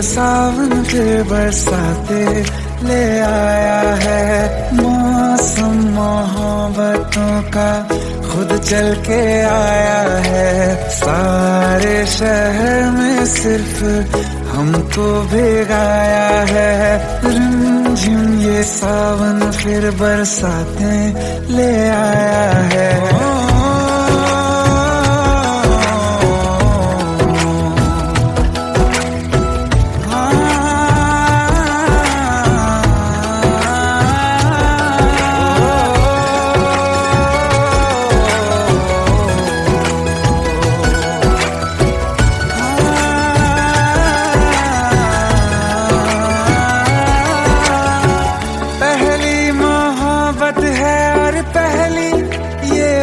सावन फिर बरसाते ले आया है। मौसम मोहब्बतों का खुद चल के आया है। सारे शहर में सिर्फ हमको भिगाया है। रिमझिम ये सावन फिर बरसाते ले आया है।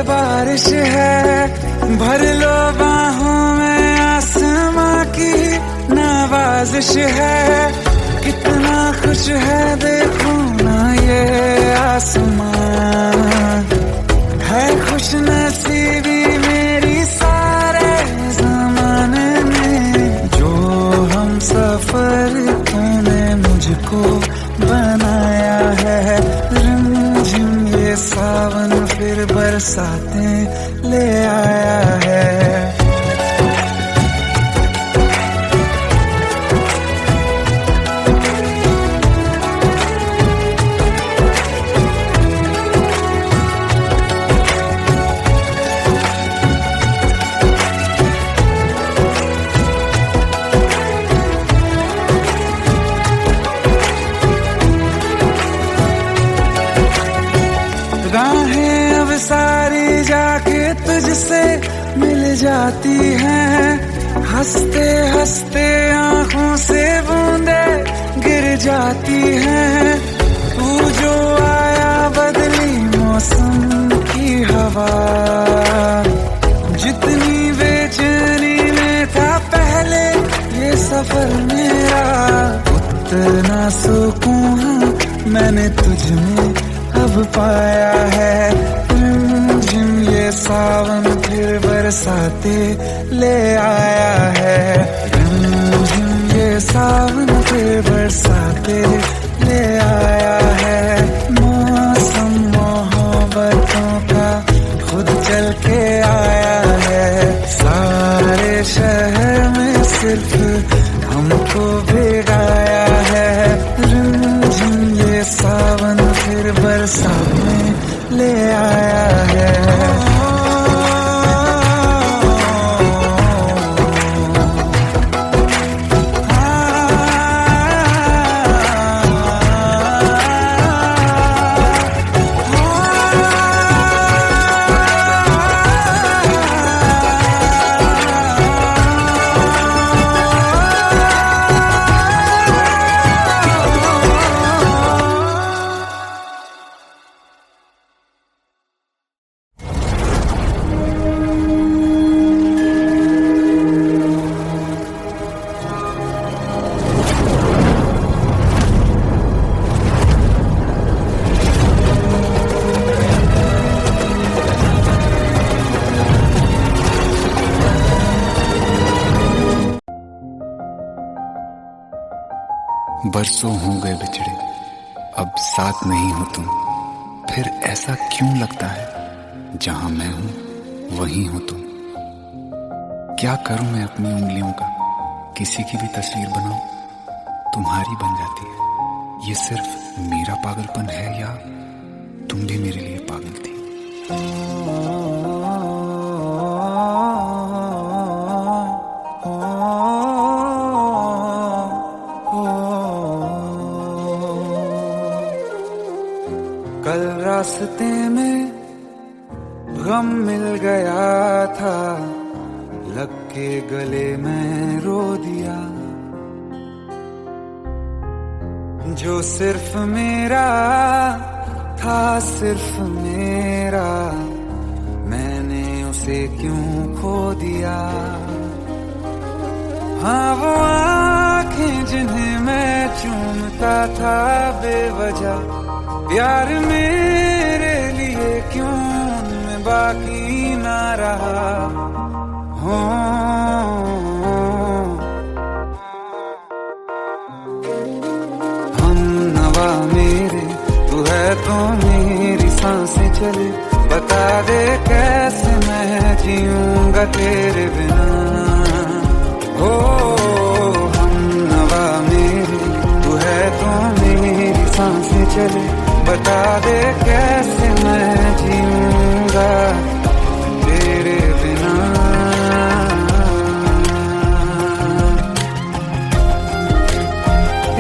बारिश है भर लो बाहों में, आसमां की नवाजिश है। कितना खुश है देखो ना ये आसमां, है खुश नसीबी मेरी सारे ज़माने में। जो हम सफर तूने मुझको बनाया है। रिमझिम ये सावन फिर बरसाते ले आया है। राहें अब सारी जाके तुझसे मिल जाती हैं। हंसते हंसते आंखों से बूंदे गिर जाती हैं। तू जो आया बदली मौसम की हवा, जितनी बेचैनी में था पहले ये सफर मेरा, उतना सुकून मैंने तुझ में अब पाया है। रिमझिम ये सावन फिर बरसाते ले आया है। रिमझिम ये सावन फिर बरसाते ले आया है। मौसम मोहब्बतों का खुद चल के आया है। सारे शहर में सिर्फ हमको भिगाया है। रिमझिम ये सावन फिर बरसात में ले आया है। बरसों हो गए बिछड़े, अब साथ नहीं हो तुम। फिर ऐसा क्यों लगता है, जहां मैं हूं वहीं हो तुम। क्या करूं मैं अपनी उंगलियों का, किसी की भी तस्वीर बनाऊं तुम्हारी बन जाती है। ये सिर्फ मेरा पागलपन है या तुम भी मेरे लिए पागल थी। कल रास्ते में गम मिल गया था, लग के गले में रो दिया। जो सिर्फ मेरा था, सिर्फ मेरा, मैंने उसे क्यों खो दिया। हाँ वो आँखें जिन्हें मैं चूमता था बेवजह, प्यार मेरे लिए क्यों उनमें बाकी ना रहा। हो सांसें चले, बता दे कैसे मैं जीऊंगा तेरे बिना। हो हम नवा मेरे, तू है तो मेरी सांसें चले, बता दे कैसे मैं जीऊंगा तेरे बिना।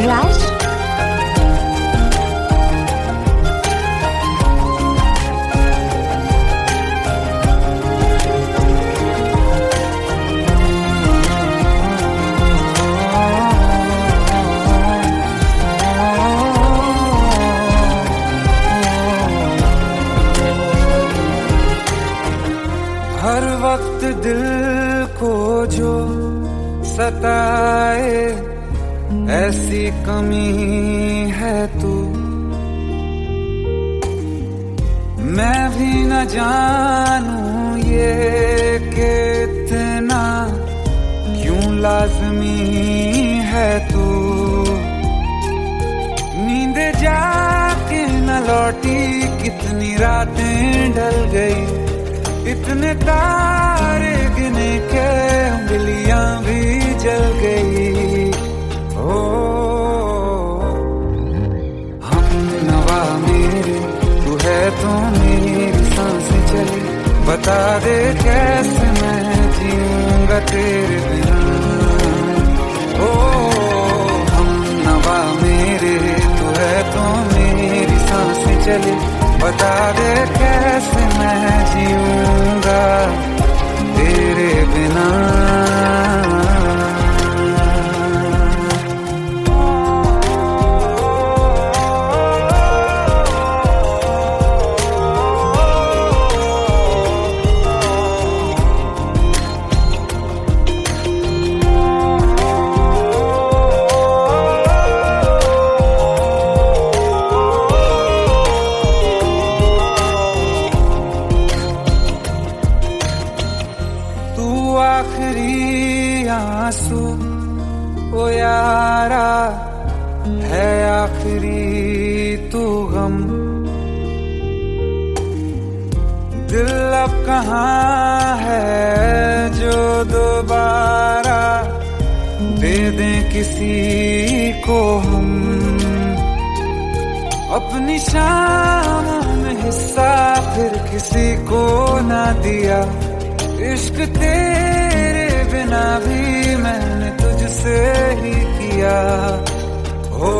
राज, हर वक्त दिल को जो सताए ऐसी कमी है तू, मैं भी न जानूं ये कि इतना क्यों लाज़मी है तू। नींद जाके न लौटी, कितनी रातें ढल गई, इतने तारे गिने के उंगलियां भी जल गई। ओ हम नवा मेरे, तू है तो मेरी सांसें चली, बता दे कैसे मैं जीऊंगा तेरे बिना। ओ हम नवा मेरे, तू है तो मेरी सांसें चली, बता दे कैसे मैं जीऊंगा तेरे बिना। आखिरी आंसू ओ यारा है, आखिरी तू गम, दिल अब कहाँ है जो दोबारा दे दें किसी को हम। अपनी शामों में हिस्सा फिर किसी को ना दिया, इश्क तेरे बिना भी मैंने तुझसे ही किया। हो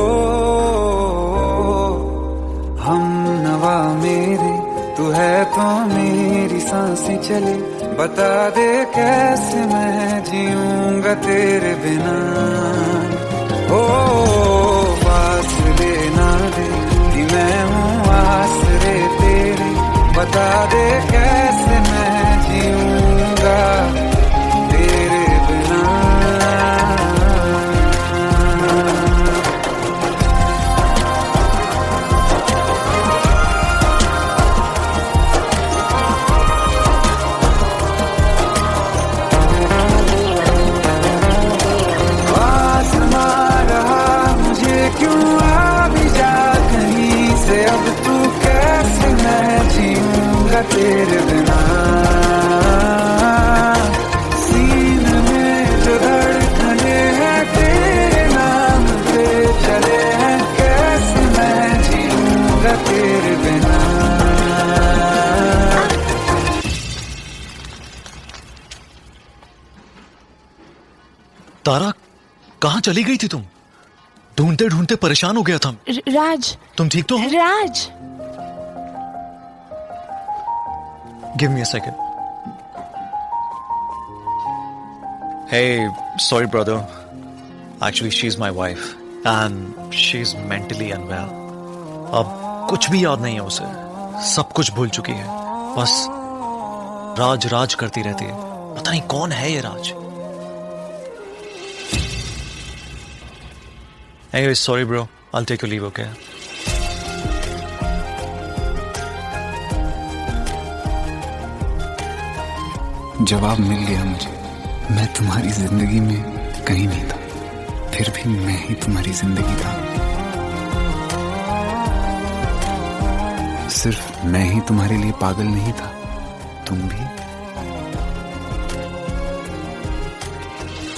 हम नवा मेरे, तू है तो मेरी सांसें चले, बता दे कैसे मैं जीऊंगा तेरे बिना। हो फासले ना दे कि मैं हूँ आसरे तेरे, बता दे कैसे मैं जीऊंगा तेरे बिना। आसमां रहा मुझे क्यों, आ भी जा कहीं से, अब तू कैसे मैं जीऊंगा तेरे बिना। सीने में जो धड़कने हैं तेरे नाम पे चले हैं, कैसे मैं जीऊंगा तेरे बिना। तारा, कहाँ चली गई थी तुम? ढूंढते ढूंढते परेशान हो गया था। राज, तुम ठीक तो हो? Raj, give me a second. Hey, sorry brother. Actually, she's my wife and she's mentally unwell. अब कुछ भी याद नहीं है उसे, सब कुछ भूल चुकी है, बस राज राज करती रहती है। पता नहीं कौन है ये राज। Anyway, sorry bro, I'll take your leave, okay? जवाब मिल गया मुझे, मैं तुम्हारी जिंदगी में कहीं नहीं था, फिर भी मैं ही तुम्हारी जिंदगी था। सिर्फ मैं ही तुम्हारे लिए पागल नहीं था, तुम भी।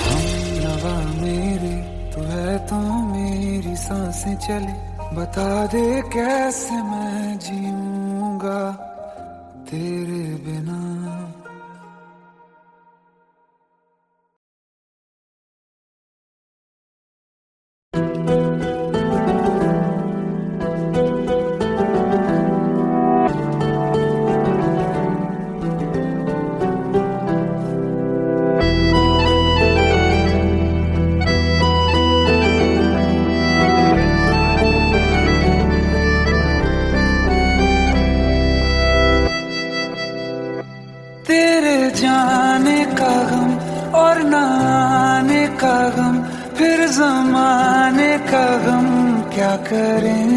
हमनवा मेरी तू है, तो मेरी सांसें चले, बता दे कैसे मैं जीऊंगा तेरे बिना। तेरे जाने का गम और न आने का गम, फिर जमाने का गम क्या करें।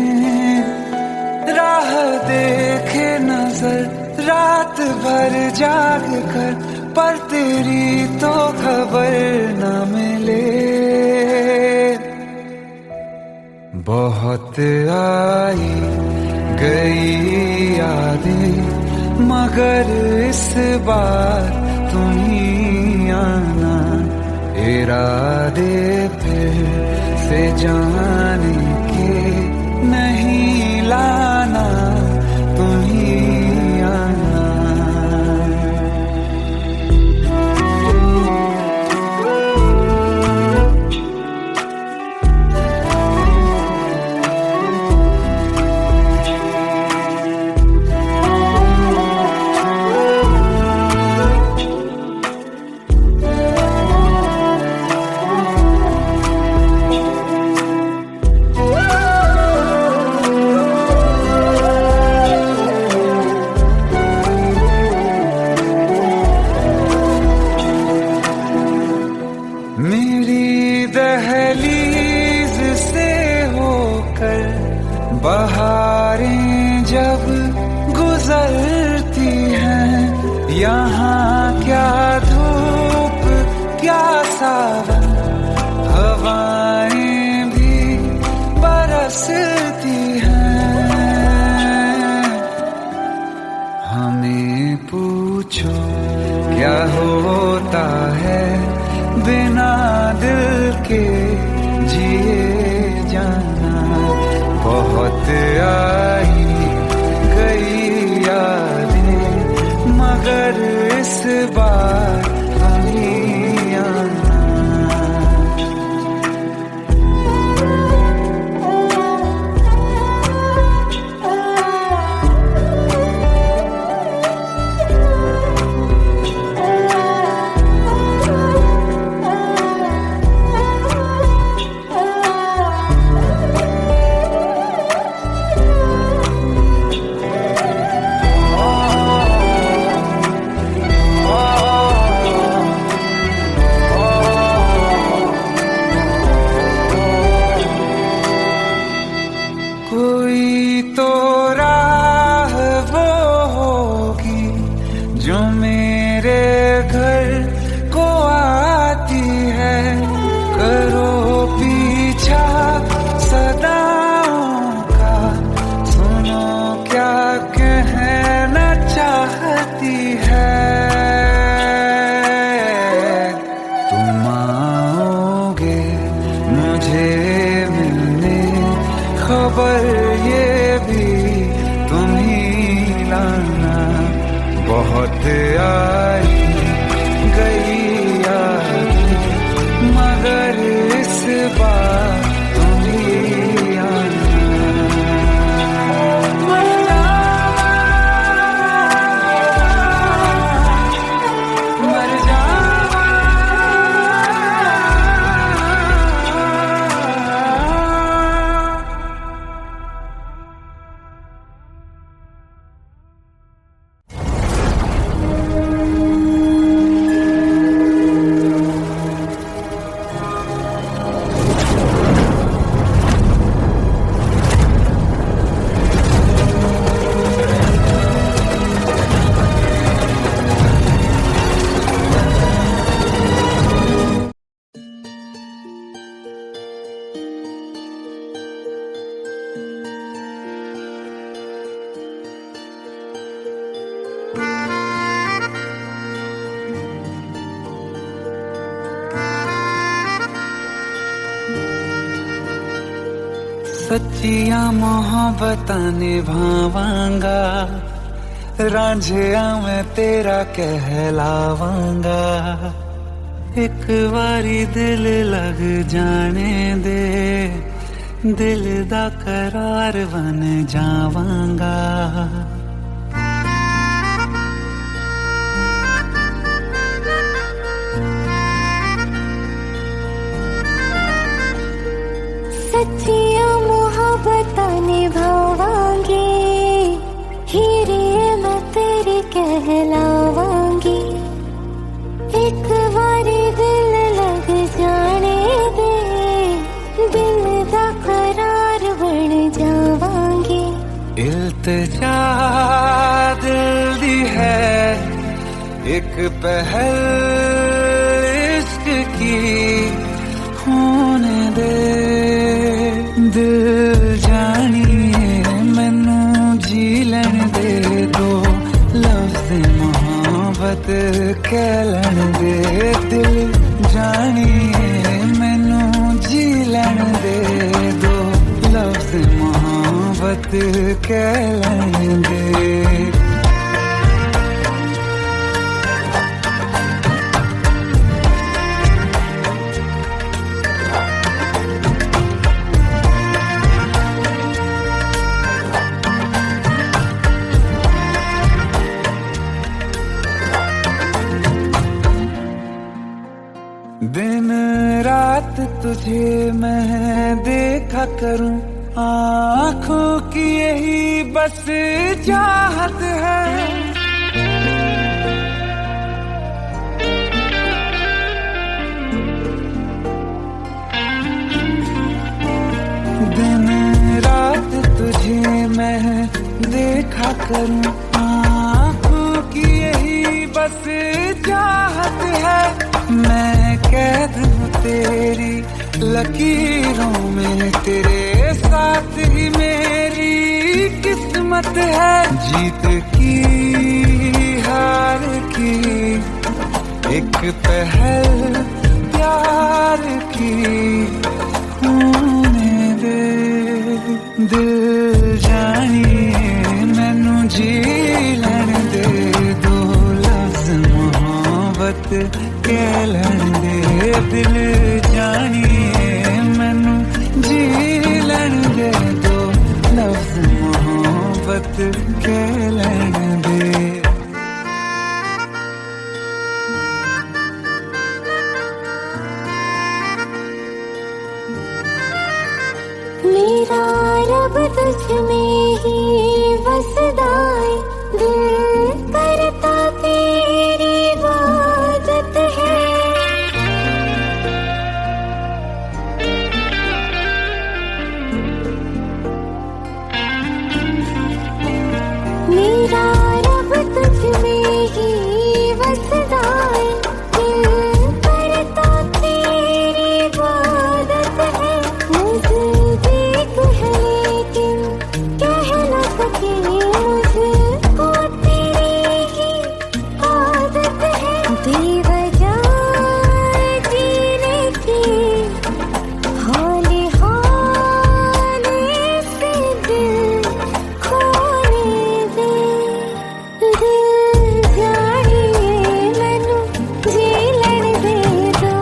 राह देखे नजर रात भर जाग कर, पर तेरी तो खबर न मिले। बहुत आई गई यादें, मगर इस बार तुम ही आना। इरादे फिर से जाने के नहीं लाना, तुम ही आना। मेरी दहलीज से होकर बहारें जब गुजरती हैं, यहाँ क्या धूप क्या सावन, हवाएं भी बरसती हैं। हमें पूछो क्या होता है बिना दिल के जिए जाना। बहुत आई गई यादें, मगर इस बार नहीं आना। कोई तो राह वो होगी जो मेरे घर को आती है। करो पीछा सदाओं का, सुनो क्या कहना चाहती है। तुम आओगे मुझे मिलने, खबर ये भी तुम ही लाना। बहुत आई गई यादें, मगर इस बार तुम ही आना। मर जावा सच्चियां मोहब्बतां निभावांगा, रांझिया मैं तेरा कहलावांगा। एक बारी दिल लग जाने दे, दिल दा करार बन जावांगा। सच्चियां मोहब्बतां निभावांगी, हीरे मैं तेरी कहलावांगी। एक बारी दिल लग जाने दे, दिल दा करार बन जावांगी। इल्तिजा दिल दी है एक पहल इश्क की, होने दे दिल जानिए मैनू जी लैन दे दो, लफ्ज़ मोहब्बत कह लैन दे। दिल जानिए मैनू जी लैन दे दो, लफ्ज़ मोहब्बत कह लैन दे। दिन रात तुझे मैं देखा करूं, आँखों की यही बस चाहत है। दिन रात तुझे मैं देखा करूं, आँखों की यही बस चाहत है। मैं कैद हूँ तेरी लकीरों में, तेरे साथ ही मेरी किस्मत है। जीत की हार की एक पहल प्यार की, होने दे दिल जानिए मैनू जी लैन दे दो, लफ्ज़ मोहब्बत कह लैन दे। दिल जानिए मैनू जी लैन दे दो, लफ्ज़ मोहब्बत कह लैन दे। मेरा रब तुझ में ही बसदा है, दिल करता तेरी इबादत है। मेरा रब तुझ में ही बसदा है, दिल करता तेरी इबादत है। नज़दीक है लेकिन कह न सके, मुझको तेरी ही आदत है। बेवजह जीने की हौले हौले से दिल खोने दे। दिल जानिए मैनू जी लैन दे दो,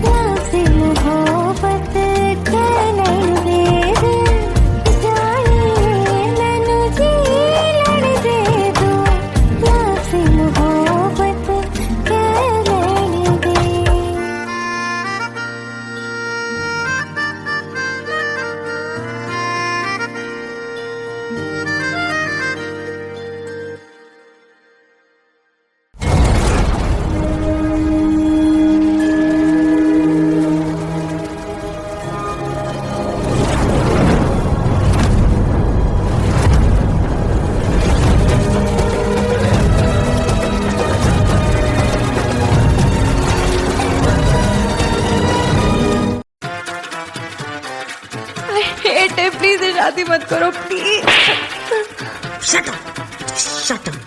लफ्ज़ मोहब्बत कह लैन दे। दिल जानिए मैनू जी लैन दे दो, लफ्ज़ मोहब्बत कह लैन दे। हेट है, प्लीज शादी मत करो please. Shut up! Shut up!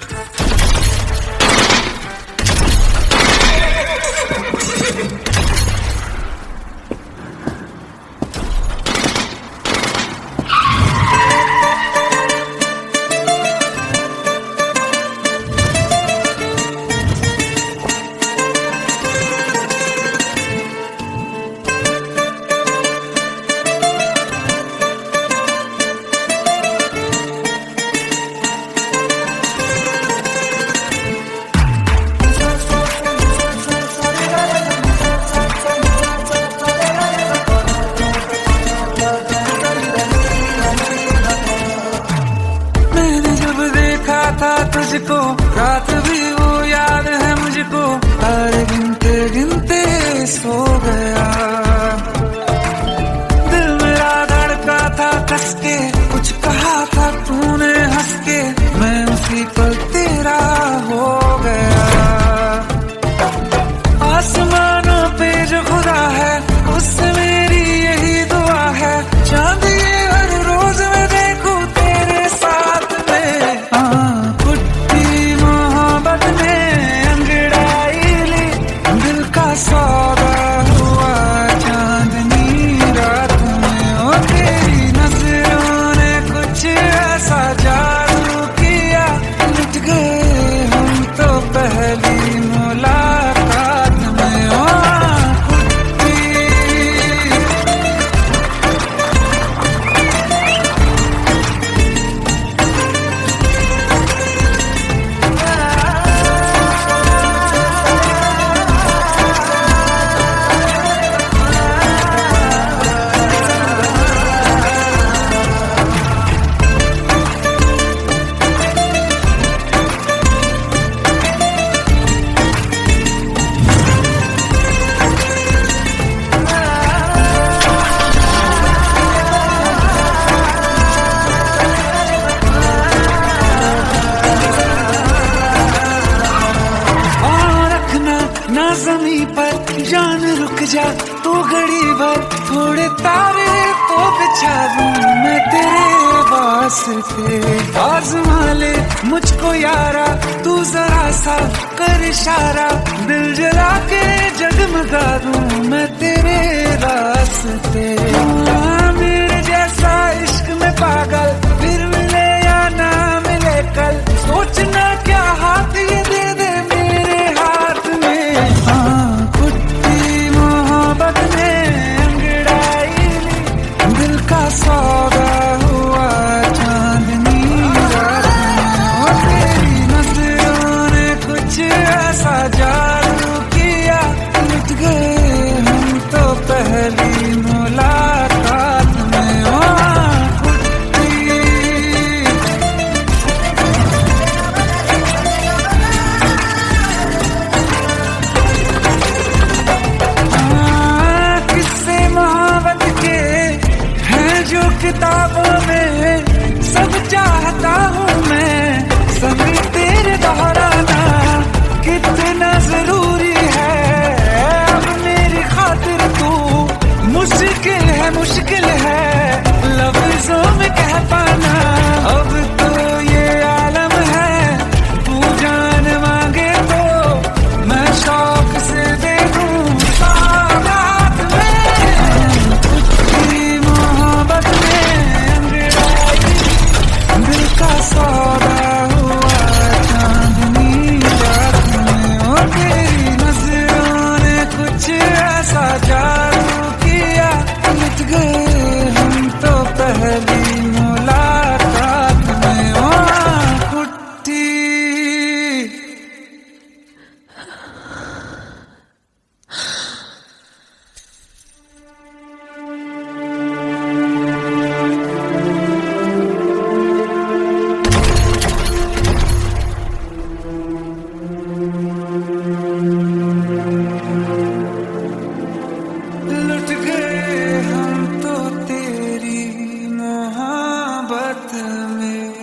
तुझको, रात भी वो याद है मुझको, तारे गिनते गिनते सो गया। दिल मेरा धड़का था कस के, कुछ कहा था तूने हंस के, मैं उसी पल तेरा हो गया। आसमानों पे जो खुदा है, उससे मेरी यही दुआ है, चांद ये हर रोज मैं देखूं तेरे साथ में। कुट्टी मोहब्बत ने अंगड़ाई ली, दिल का सौदा हुआ चांदनी रात में। ओ तेरी नजरों ने कुछ ऐसा जादू किया, लुट गए हम तो पहली मुलाकात में। ओ ना ज़मीं पर जान रुक जा तू घड़ी भर, थोड़े तारे तो बिछा दूं मैं तेरे वास्ते। आज़मा ले मुझको यारा, तू जरा सा कर इशारा, दिल जला के जगमगा दूं मैं तेरे रास्ते। मेरे जैसा इश्क में पागल फिर मिले या ना मिले कल, सोचना क्या हाथ ये दे दे मेरे हाथ में। कुट्टी मोहब्बत ने अंगड़ाई ली, दिल का सौदा हुआ चांदनी रात में। ओ तेरी नजरों ने कुछ ऐसा जादू किया, लुट गए हम तो पहली मुलाकात में। ओ किताबों में सब चाहता हूँ मैं, संग तेरे दोहराना कितना जरूरी है। अब मेरी खातिर तू मुश्किल है लफ्जों में कह पाना। अब तो ये आलम है, तू जान मांगे तो मैं शौक से दे दूँ सौगात में। कुछ मोहब्बत दिल का सौदा हुआ चांदनी रात में। ओ तेरी नजरों ने कुछ ऐसा जादू किया, लुट गए हम तो पहली मुलाकात में। ओ कुट्टी लुट गए हम तो तेरी मोहब्बत में।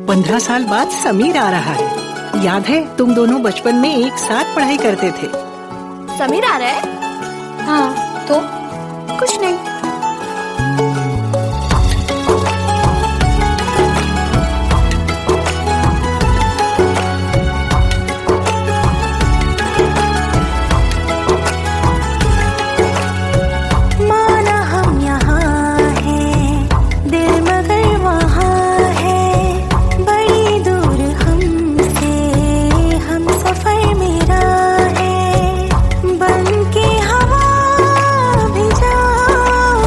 पंद्रह साल बाद समीर आ रहा है। याद है तुम दोनों बचपन में एक साथ पढ़ाई करते थे। समीर आ रहा है? हाँ तो कुछ नहीं। माना हम यहाँ हैं, दिल मगर वहाँ है, बड़ी दूर हमसे हम सफर मेरा है। बन के हवा भी जाओ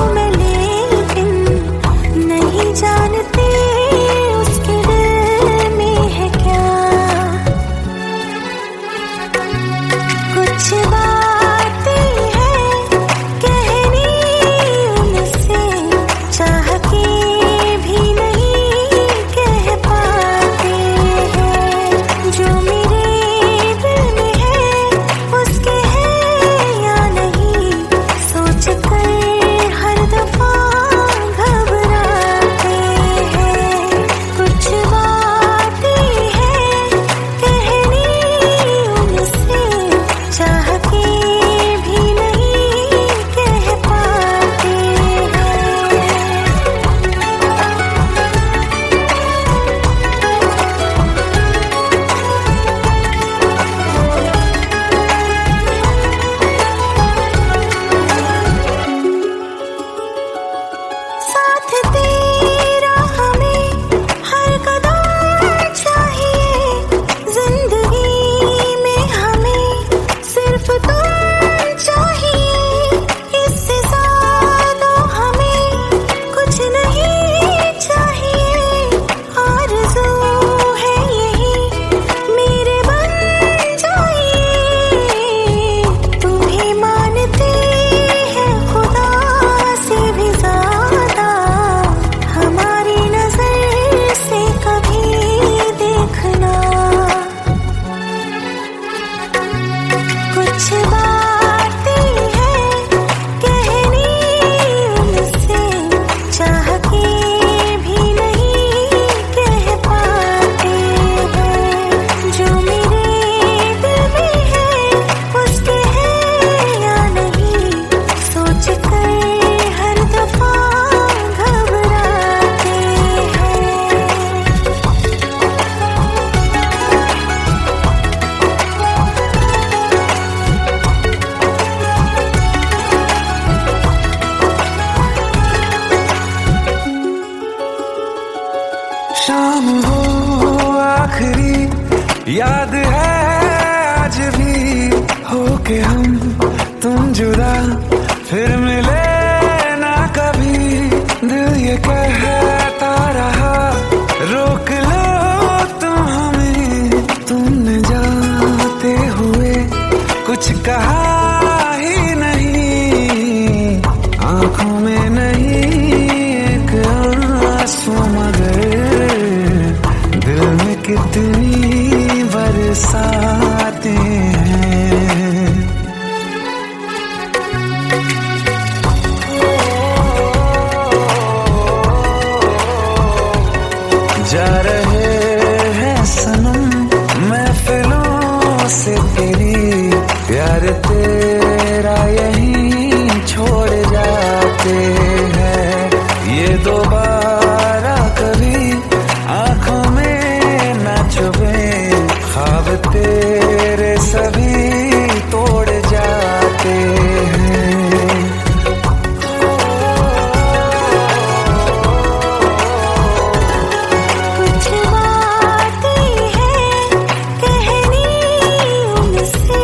हम तुम जुदा फिर मिले ना कभी, दिल ये कहता रहा रोक लो तुम हमें, तुमने जाते हुए कुछ कहा ही नहीं, आंखों में नहीं एक आंसू मगर दिल में कितनी बरसाते हैं। जा रहे हैं सनम महफिलों से तेरी, प्यार तेरा यहीं छोड़ जाते हैं, ये दोबारा कभी आंखों में न चुभे, ख्वाब तेरे सभी तोड़ जाते हैं। कुछ बातें हैं कहनी उनसे,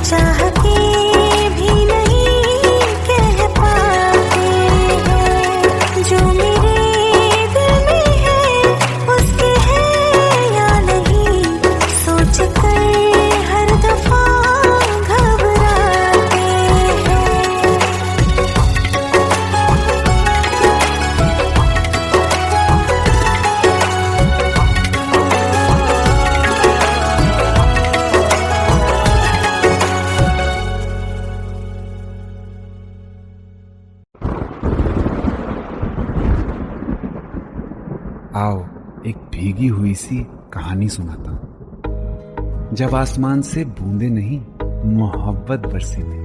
चाह के भी नहीं कह पाते हैं, जो मेरे दिल में है उसके है या नहीं, सोच कर हर दफा घबराते हैं। आओ एक भीगी हुई सी कहानी सुनाता हूं। जब आसमान से बूंदे नहीं मोहब्बत बरसी थी,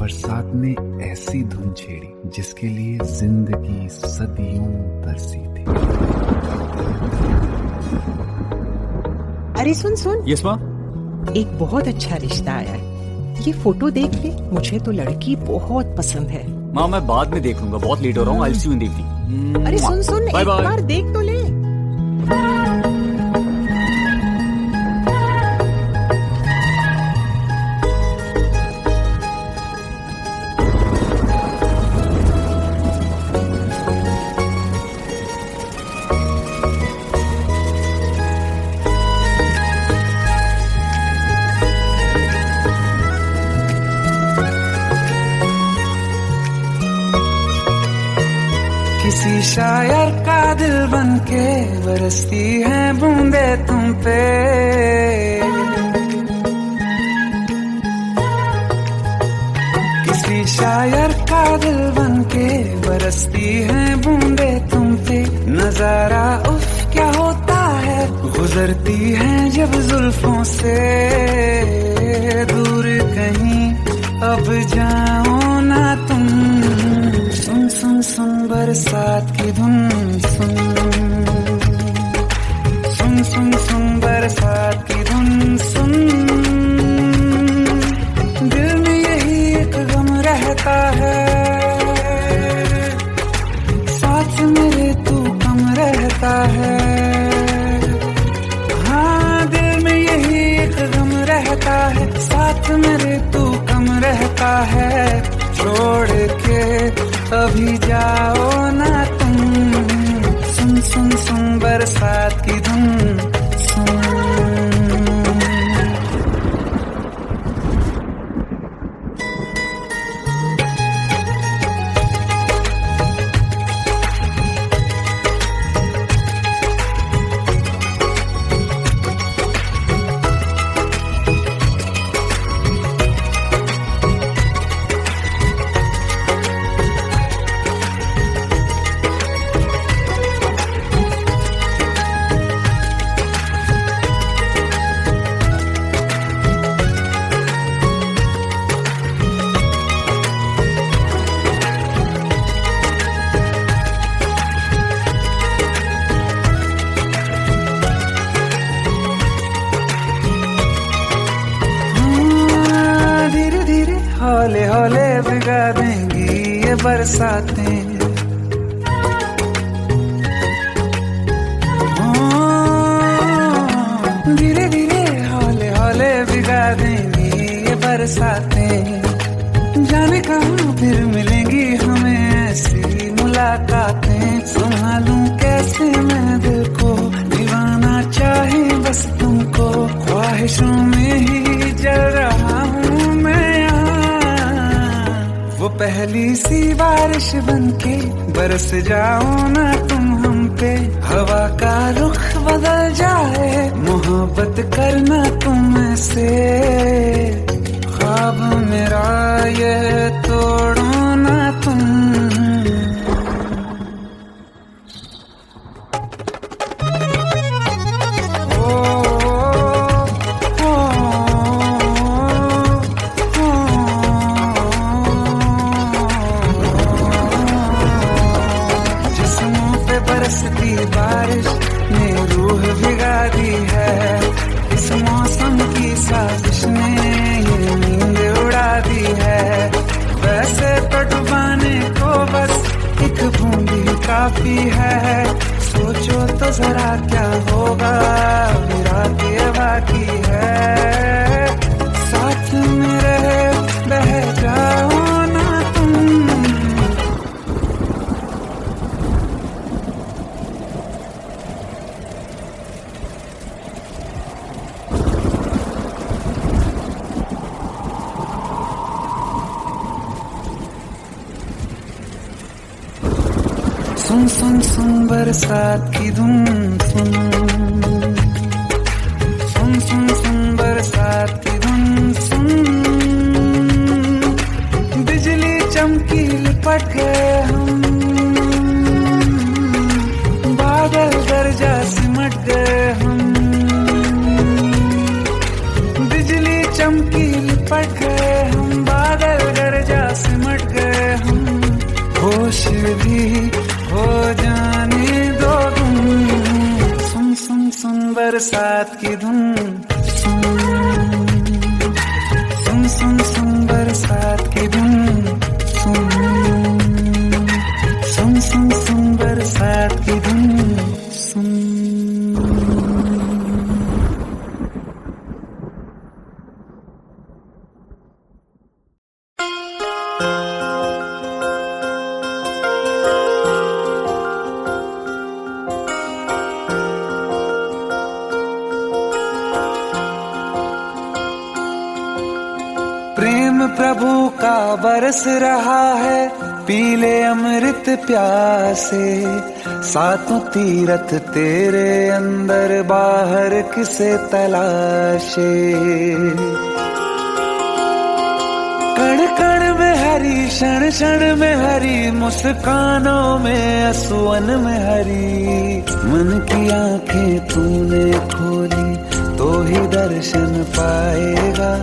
बरसात ने ऐसी धुन छेड़ी जिसके लिए जिंदगी सदियों तरसी थी। अरे सुन सुन, यस माँ। एक बहुत अच्छा रिश्ता आया है, ये फोटो देख ले, मुझे तो लड़की बहुत पसंद है। माँ मैं बाद में देख लूंगा, बहुत लेट हो रहा हूँ। आई सी यू इन द इवनिंग। अरे सुन सुन, बाय एक बाय। बार देख तो ले। किसी शायर का दिल बनके बरसती है बूंदे तुम पे, किसी शायर का दिल बनके बरसती है बूंदे तुम पे, नजारा उफ क्या होता है, गुजरती है जब जुल्फों से दूर कहीं अब जाओ ना तुम, सुन सुन सुन बरसात की धुन, सुन सुन सुन सुन बरसात की धुन सुन, दिल में यही एक गम रहता है, साथ मेरे तू कम रहता है, हाँ दिल में यही एक गम रहता है, साथ मेरे तू कम रहता है, छोड़ के अभी जाओ ना तुम, सुन सुन सुन बरसात की धुन सुन। हौले हौले भिगा देंगी ये बरसातें, धीरे धीरे हौले हौले भिगा देंगी ये बरसातें, जाने कहाँ फिर मिलेंगी हमें ऐसी मुलाकातें। संभालूं कैसे मैं दिल को, दीवाना चाहे बस तुमको, ख्वाहिशों में ही जल रहा हूँ मैं यहाँ। वो पहली सी बारिश बनके बरस जाओ ना तुम हम पे, हवा का रुख बदल जाए, मोहब्बत करना तुमसे। ख्वाब मेरा ये तोड़ो ना तुम। जिस्मों पे बरसती बारिश ने रूह भिगा दी है, इस मौसम की साजिश ने ये नींद उड़ा दी है। वैसे तो डुबाने को बस एक बूंद ही काफी है, सोचो तो जरा क्या होगा, अभी रात ये बाकी है। साथ में रहे बह जाओ ना तुम। सुन सुन सुन बरसात की धुन सुन, सुन सुन सुन बरसात की धुन सुन। बिजली चमकी लिपट गए हम, बादल गरजा सिमट गए हम। बिजली चमकी लिपट गए हम, बादल गरजा सिमट गए हम। होश भी हो जाने दो तुम, सुन सुन सुन बरसात की धुन सुन, सुन सुन सुन बरसात की धुन सुन, सुन सुन सुन बरसात की धुन सुन। प्रेम प्रभु का बरस रहा है, पीले अमृत प्यासे। सातों तीरथ तेरे अंदर बाहर किसे तलाशे। कण कण में हरी, क्षण क्षण में हरी, मुस्कानों में असुवन में हरी। मन की आंखें तूने खोली तो ही दर्शन पाएगा,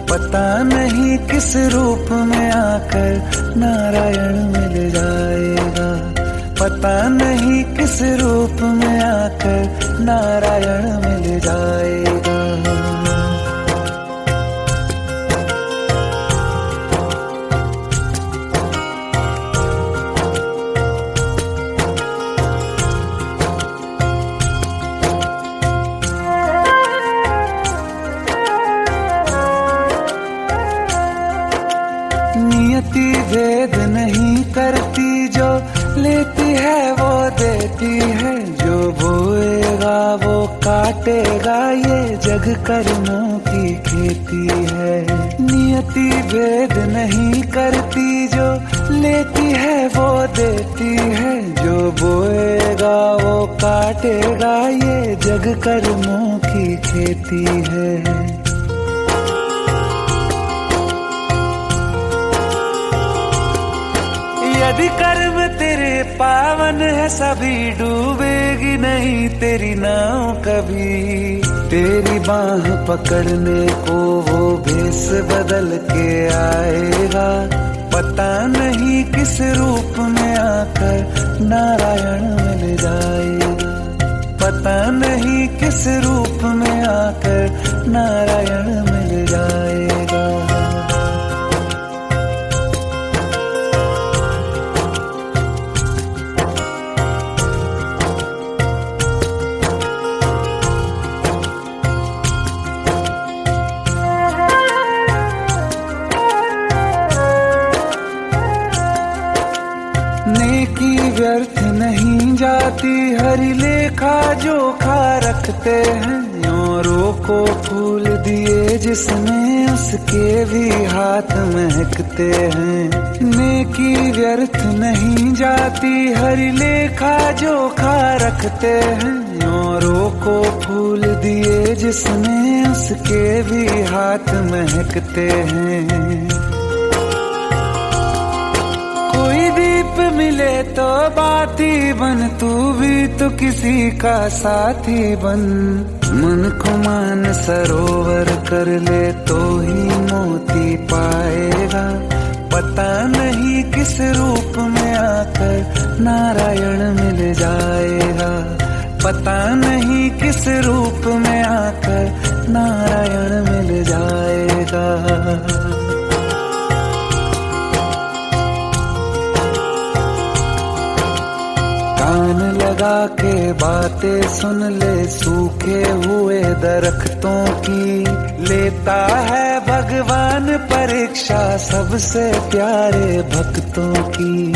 पता नहीं किस रूप में आकर नारायण मिल जाएगा। पता नहीं किस रूप में आकर नारायण मिल जाएगा। नियति भेद नहीं करती, जो लेती है वो देती है। जो बोएगा वो काटेगा, ये जग कर्मों की खेती है। नियति भेद नहीं करती, जो लेती है वो देती है। जो बोएगा वो काटेगा, ये जग कर्मों की खेती है। यदि कर्म तेरे पावन है, सभी डूबेगी नहीं तेरी नाव कभी। तेरी बाह पकड़ने को वो भेष बदल के आएगा, पता नहीं किस रूप में आकर नारायण मिल जाएगा। पता नहीं किस रूप में आकर नारायण मिल जाएगा। हरी लेखा जोखा रखते हैं, औरों को फूल दिए जिसमें उसके भी हाथ महकते हैं। नेकी व्यर्थ नहीं जाती, हरी लेखा जोखा रखते हैं, औरों को फूल दिए जिसमें उसके भी हाथ महकते हैं। कोई दीप मिले तो बाती बन, तू भी तो किसी का साथी बन। मन को मान सरोवर कर ले तो ही मोती पाएगा, पता नहीं किस रूप में आकर नारायण मिल जाएगा। पता नहीं किस रूप में आकर नारायण मिल जाएगा। कान लगा के बातें सुन ले सूखे हुए दरख्तों की, लेता है भगवान परीक्षा सबसे प्यारे भक्तों की।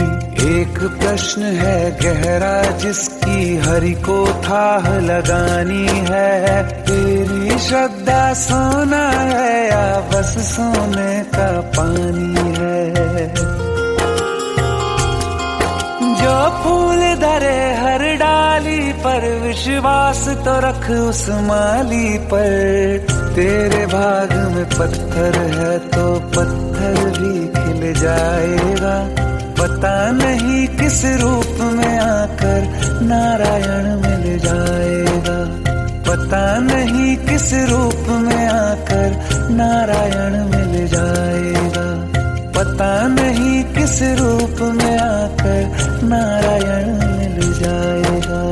एक प्रश्न है गहरा जिसकी हरि को थाह लगानी है, तेरी श्रद्धा सोना है या बस सोने का पानी है। जो फूल धरे हर डाली पर, विश्वास तो रख उस माली पर। तेरे भाग में पत्थर है तो पत्थर भी खिल जाएगा, पता नहीं किस रूप में आकर नारायण मिल जाएगा। पता नहीं किस रूप में आकर नारायण मिल जाएगा। पता नहीं किस रूप में आकर नारायण मिल जाएगा।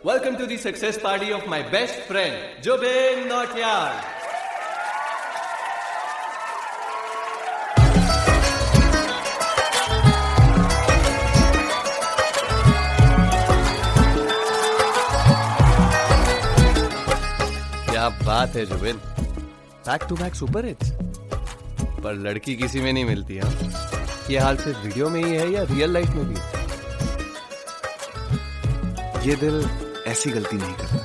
Welcome to the success party of my best friend, Jobin Nautiyal. क्या बात है Jubin, back to back super hits. पर लड़की किसी में नहीं मिलती है। ये हाल सिर्फ वीडियो में ही है या रियल लाइफ में भी? ये दिल ऐसी गलती नहीं करता।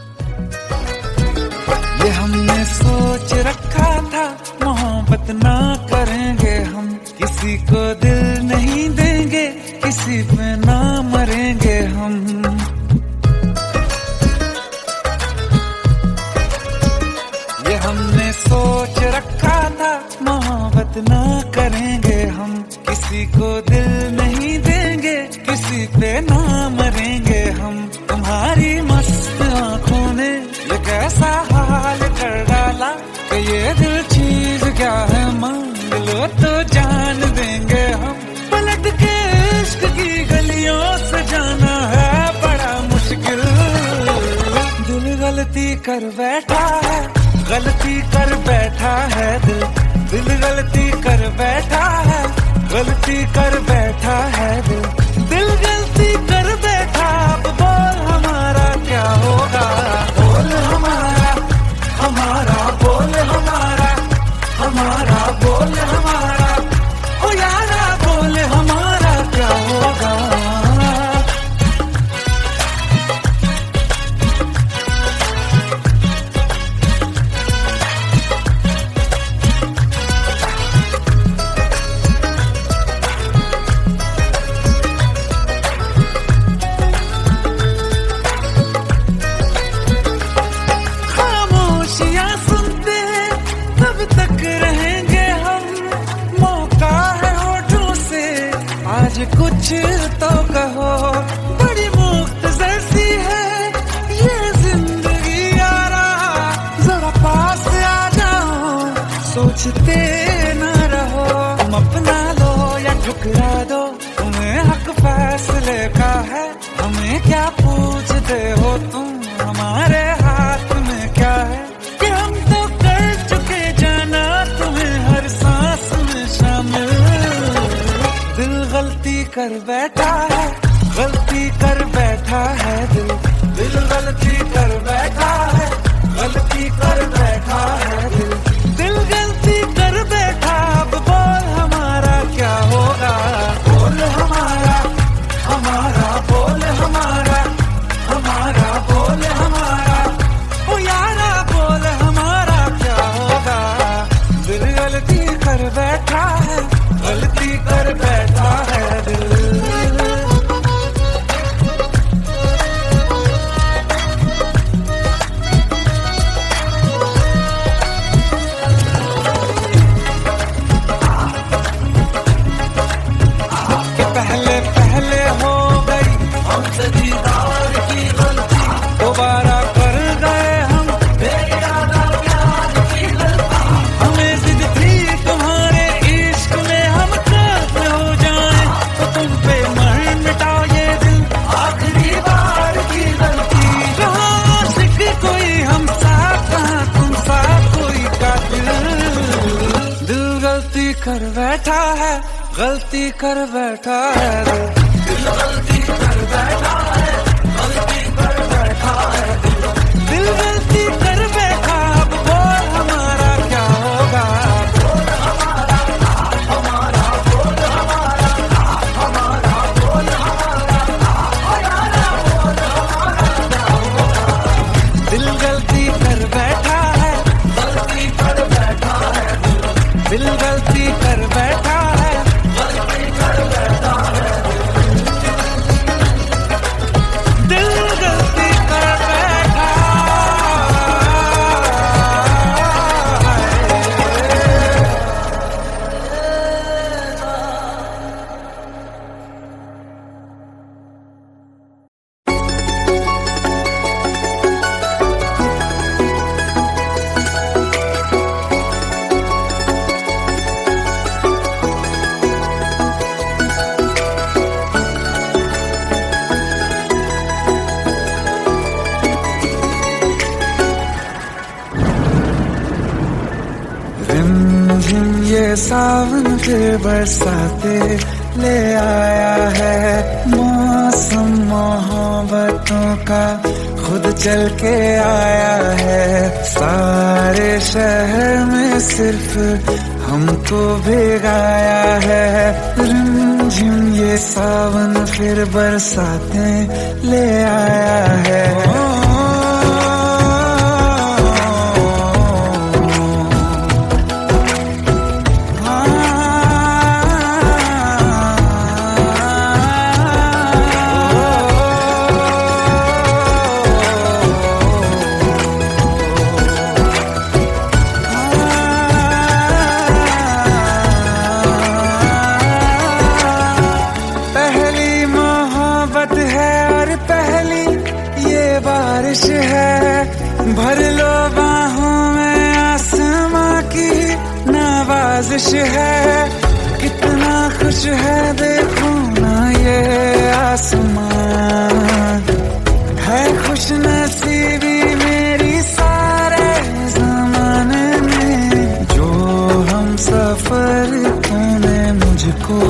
ये हमने सोच रखा था मोहब्बत ना करेंगे हम, किसी को दिल नहीं देंगे, किसी पे ना मरेंगे हम। ये हमने सोच रखा था मोहब्बत ना करेंगे हम, किसी को दिल नहीं देंगे, किसी पे ना मरेंगे हम। तुम्हारी मस्त आंखों ने ये कैसा हाल कर डाला कि ये दिल चीज क्या है मांग लो तो जान देंगे हम। पलट के इश्क की गलियों से जाना है बड़ा मुश्किल। दिल गलती कर बैठा है, गलती कर बैठा है दिल। दिल गलती कर बैठा है, गलती कर बैठा है दिल। दिल गलती कर बैठा, अब बोल हमारा क्या होगा? बोल हमारा, हमारा बोल हमारा, हमारा बोल हमारा, ओ यारा बोल हमारा क्या होगा? सोचते ना रहो, तुम अपना लो या ठुकरा दो, तुम्हें हक फैसले का है, हमें क्या पूछते हो तुम, हमारे हाथ में क्या है कि हम तो कर चुके जाना तुम्हें हर सांस में शामिल। दिल गलती कर बैठा है, गलती कर बैठा है दिल, दिल गलती कर बैठा है, गलती कर बैठा है दिल, दिल गलती कर बैठा। अब बोल हमारा क्या होगा, बोल हमारा, हमारा बोल हमारा, हमारा बोल हमारा, ओ यारा बोल हमारा क्या होगा। दिल गलती कर बैठा है, गलती कर बैठा है दिल। पहले पहले हो गई हमसे दीदार की गलती, दोबारा कर गए हम बेइरादा प्यार की गलती। हमें जिद थी तुम्हारे इश्क में हम काफिर हो जाएं, तो तुम पे मर मिटाओ ये दिल, आखिरी बार की गलती। कहाँ आशिक कोई हम साथ, कहाँ तुम साथ कोई कातिल। दिल गलती कर बैठा है, गलती कर बैठा है दिल गलती कर बैठा है, गलती कर बैठा है दिल गलती कर बैठा। अब बोल हमारा क्या होगा, बोल हमारा, हमारा बोल हमारा, हमारा बोल हमारा, बोल हमारा क्या होगा। दिल गलती कर बैठा है, गलती कर बैठा है दिल गलती कर बैठा है, गलती कर बैठा है दिल गलती कर बैठा रिमझिम ये सावन फिर बरसाते ले आया है, मौसम मोहब्बतों का खुद चल के आया है। सारे शहर में सिर्फ हमको भिगाया है, रिमझिम ये सावन फिर बरसाते ले आया है। बारिश है, भर लो बाहों में आसमां की नवाजिश है। कितना खुश है देखो ना ये आसमान, है खुश नसीबी मेरी सारे जमाने में। जो हम सफर तूने मुझको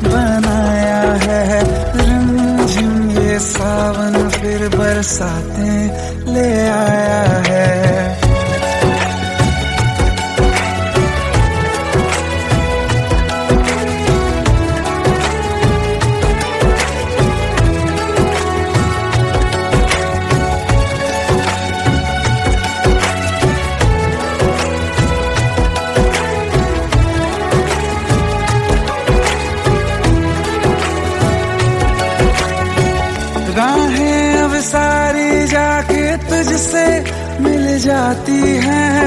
बनाया है, रिमझिम ये सावन फिर बरसाते ले आया है। राहें अब सारी जाके तुझसे मिल जाती हैं,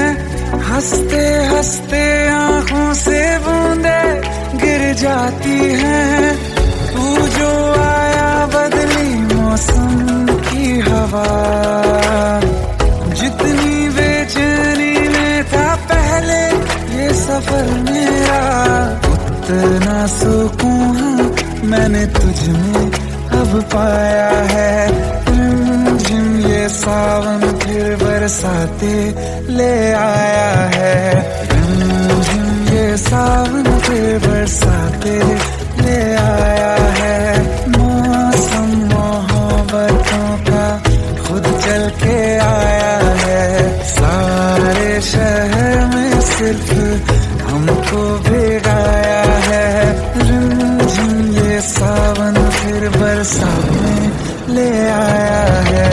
हंसते हंसते आंखों से बूंदे गिर जाती हैं। तू जो आया बदली मौसम की हवा, जितनी बेचैनी में था पहले ये सब तुझ में अब पाया है। रिमझिम ये सावन फिर बरसाते ले आया है। रिमझिम ये सावन फिर बरसाते ले आया है। मौसम मोहब्बतों का खुद चल के आया है। सारे शहर में सिर्फ हमको भिगाया है। रिमझिम ये सावन फिर बरसात में ले आया है।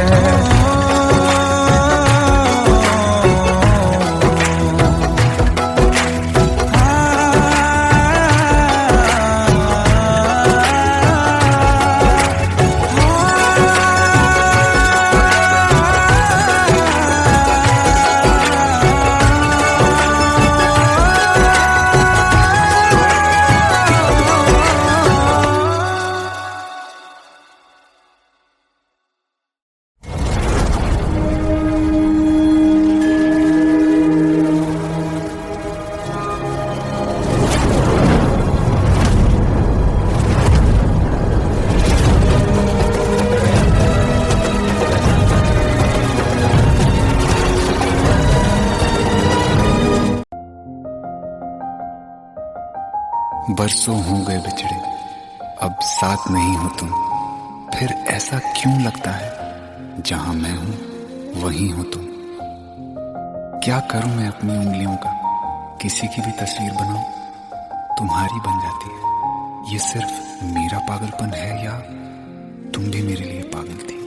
बरसों हो गए बिछड़े, अब साथ नहीं हो तुम। फिर ऐसा क्यों लगता है जहां मैं हूं वहीं हो तुम। क्या करूं मैं अपनी उंगलियों का, किसी की भी तस्वीर बनाऊं तुम्हारी बन जाती है। ये सिर्फ मेरा पागलपन है या तुम भी मेरे लिए पागल थी।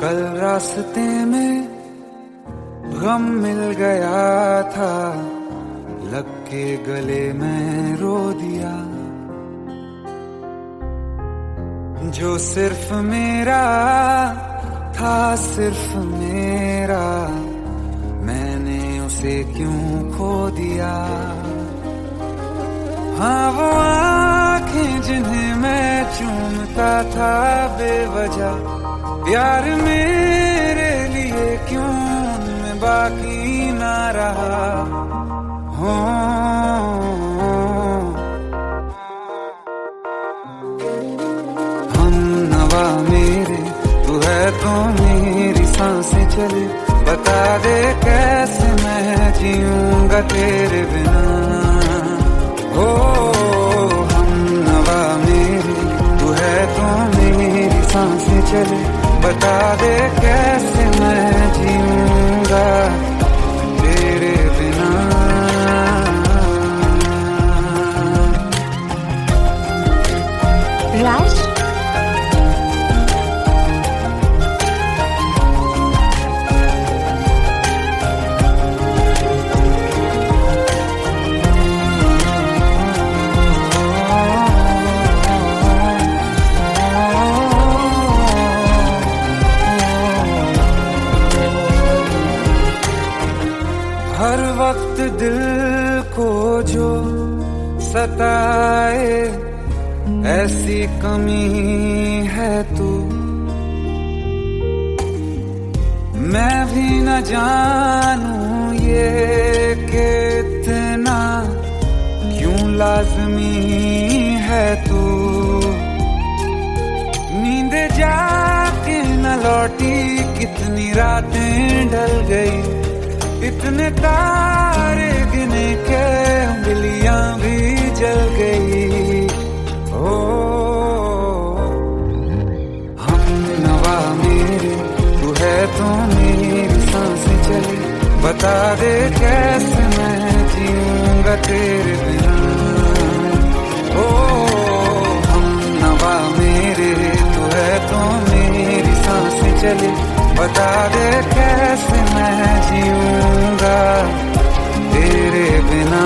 कल रास्ते में गम मिल गया था, लग के गले में रो दिया। जो सिर्फ मेरा था, सिर्फ मेरा, मैंने उसे क्यों खो दिया। हाँ वो आँखें जिन्हें मैं चूमता था बेवजह, प्यार मेरे लिए क्यों उनमें बाकी ना रहा। हो हम नवा मेरे, तू है तो मेरी सांसें चले। बता दे कैसे मैं जीऊंगा तेरे बिना। हो हम नवा मेरे, तू है तो मेरी सांसें चले। बता दे कैसे मैं जीऊंगा तेरे बिना। राज, हर वक्त दिल को जो सताए, ऐसी कमी है तू। मैं भी न जानूं ये कि इतना क्यों लाज़मी है तू। नींद जाके न लौटी, कितनी रातें ढल गई। इतने तारे गिने के उंगलियां भी जल गई। ओ हम नवा मेरे, तू है तो मेरी सांसें चली। बता दे कैसे मैं जीऊंगा तेरे बिना। ओ हम नवा मेरे, तू है तो मेरी सांसें चली। बता दे कैसे मैं जीऊंगा तेरे बिना।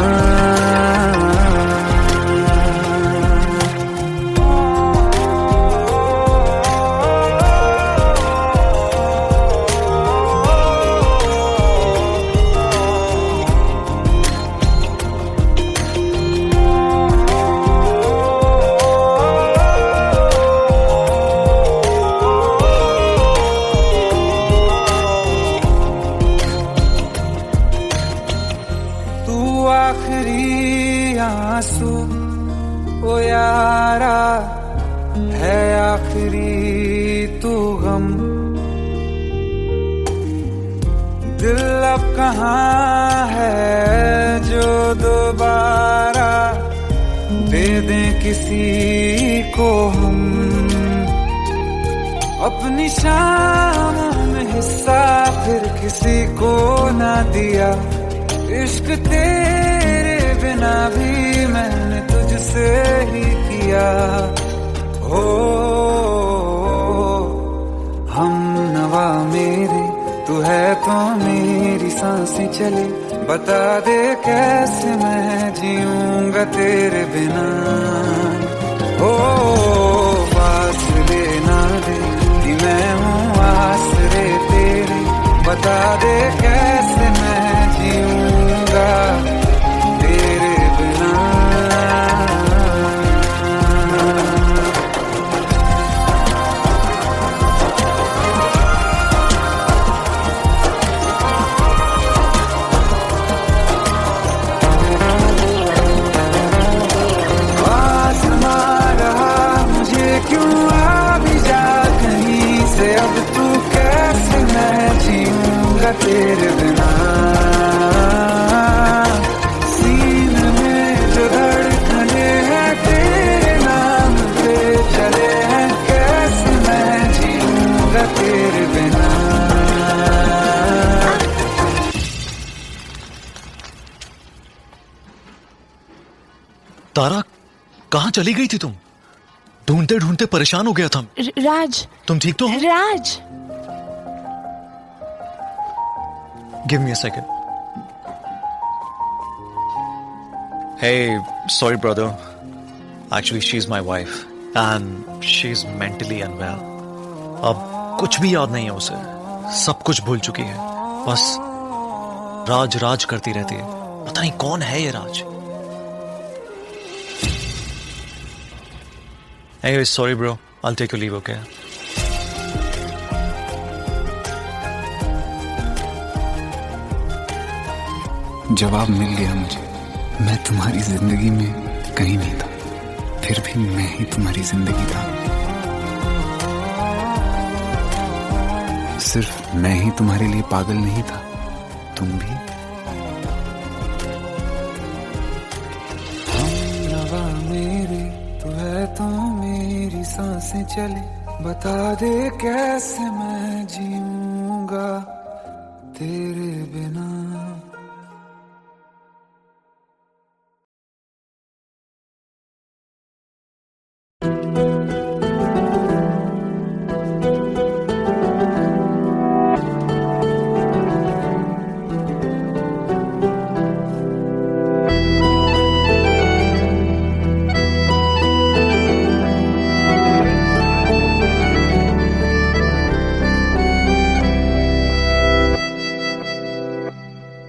आंसू ओ यारा है आखिरी तू गम। दिल अब कहाँ है जो दोबारा दे दें किसी को हम। अपनी शाम में हिस्सा फिर किसी को ना दिया। इश्क तेरे बिना भी मैंने तुझसे ही किया। हो हम नवा मेरे तू है तो मेरी सांसें चले। बता दे कैसे मैं जीऊंगा तेरे बिना। हो फासले ना दे कि मैं हूँ आसरे तेरे। बता दे कैसे मैं जीऊंगा तेरे बिना। क्यों आ भी जा कहीं से अब तू कैसे मैं जीऊंगा तेरे बिना। सीने में जो धड़कने हैं तेरे नाम पे चले हैं। कैसे मैं जीऊंगा तेरे बिना। तारा कहाँ चली गई थी तुम? ढूंढते ढूंढते परेशान हो गया था। राज, तुम ठीक तो हो? Raj, give me a second. Hey, sorry brother. Actually, she's my wife and she's mentally unwell. अब कुछ भी याद नहीं है उसे, सब कुछ भूल चुकी है। बस राज राज करती रहती है। पता नहीं कौन है ये राज। Anyway, sorry bro. I'll take your leave, okay? जवाब मिल गया मुझे। मैं तुम्हारी जिंदगी में कहीं नहीं था, फिर भी मैं ही तुम्हारी जिंदगी था। सिर्फ मैं ही तुम्हारे लिए पागल नहीं था, तुम भी। नवा मेरे तू है तो मेरी सांसें चले। बता दे कैसे मैं जीऊंगा तेरे बिना।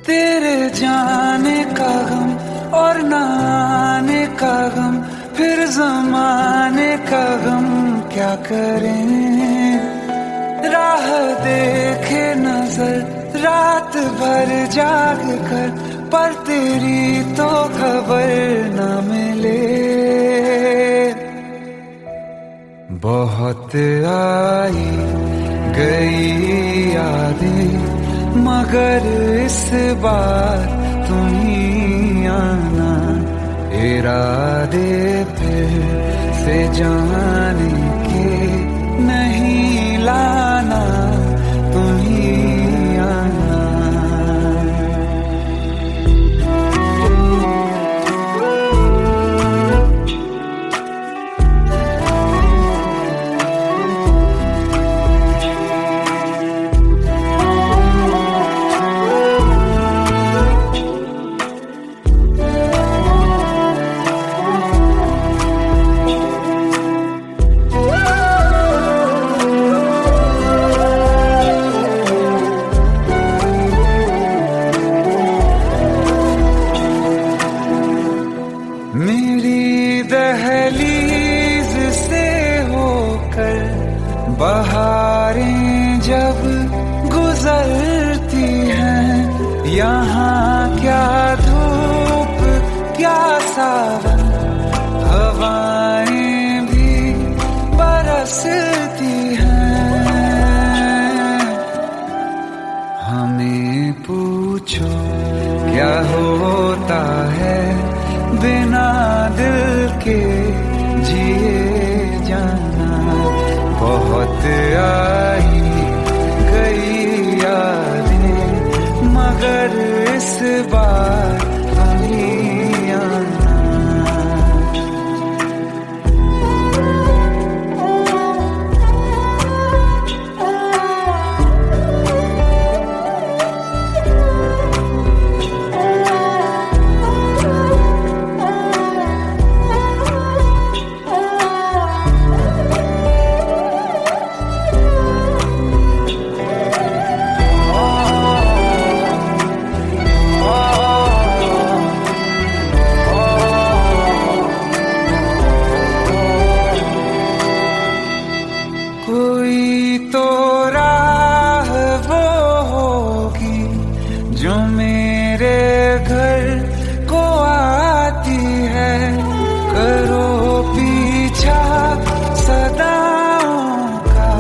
तेरे जाने का गम और न आने का गम, फिर जमाने का गम क्या करें। राह देखे नजर रात भर जाग कर, पर तेरी तो खबर न मिले। बहुत आई गई यादें मगर इस बार तुम ही आना। इरादे फिर से जाने के नहीं लाना, तुम ही आना। मेरी दहलीज से होकर बहारें जब गुजरती हैं, यहाँ क्या धूप क्या सावन हमें पूछो क्या होता है बिना दिल के जिए जाना। बहुत आई गई यादें मगर इस बार नहीं आना। कोई तो राह वो होगी जो मेरे घर को आती है। करो पीछा सदाओं का,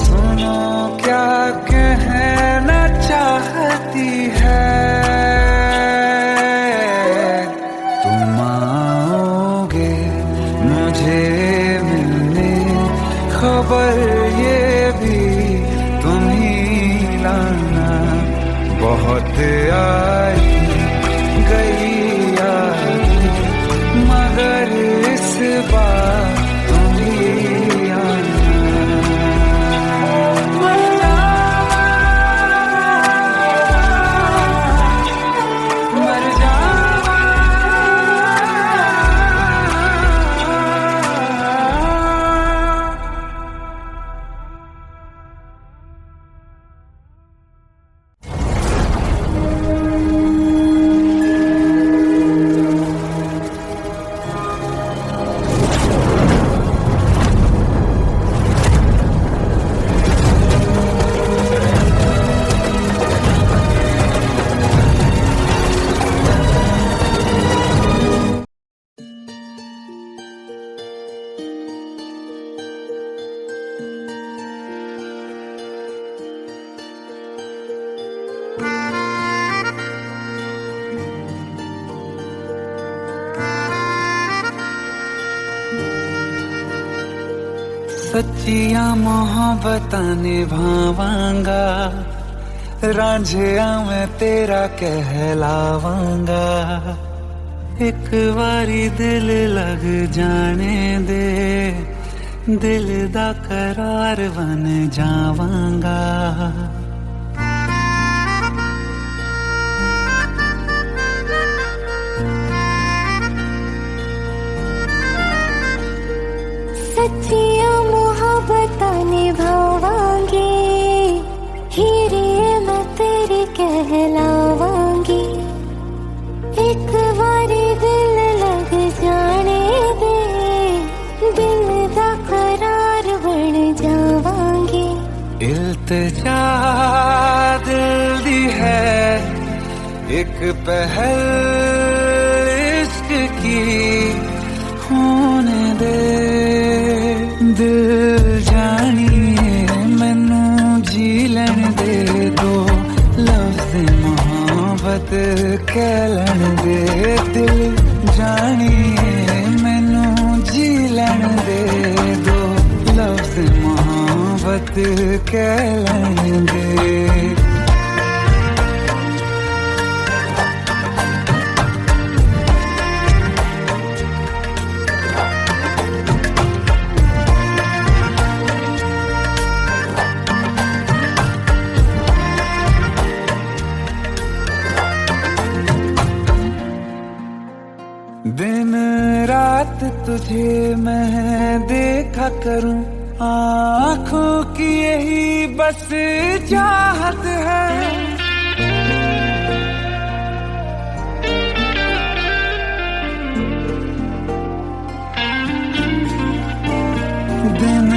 सुनो क्या कहना चाहती है। तुम आओगे मुझे मिलने, खबर ये भी तुम ही लाना। बहुत आई गई यादें मगर इस बार तुम ही आना। मर जावा, मर जावा। सच्चियां मोहब्बतां निभावांगा, रांझिया मैं तेरा कहलावांगा। एक बारी दिल लग जाने दे, दिल दा करार बन जावांगा। सच्चियां मोहब्बतां निभावांगी, हीरे मैं तेरी कहलावांगी। एक बारी दिल लग जाने दे, दिल दा करार बन जावांगी। इल्तिजा दिल दी है एक पहल इश्क की, होने दे दिल जानिए मैनू जी लैन दे। दो लफ्ज़ मोहब्बत कह लैन दे, दिल जानिए मैनू जी लैन दे। दो लफ्ज़ मोहब्बत कह लैन दे। दिन रात तुझे मैं देखा करूं, आँखों की यही बस चाहत है। दिन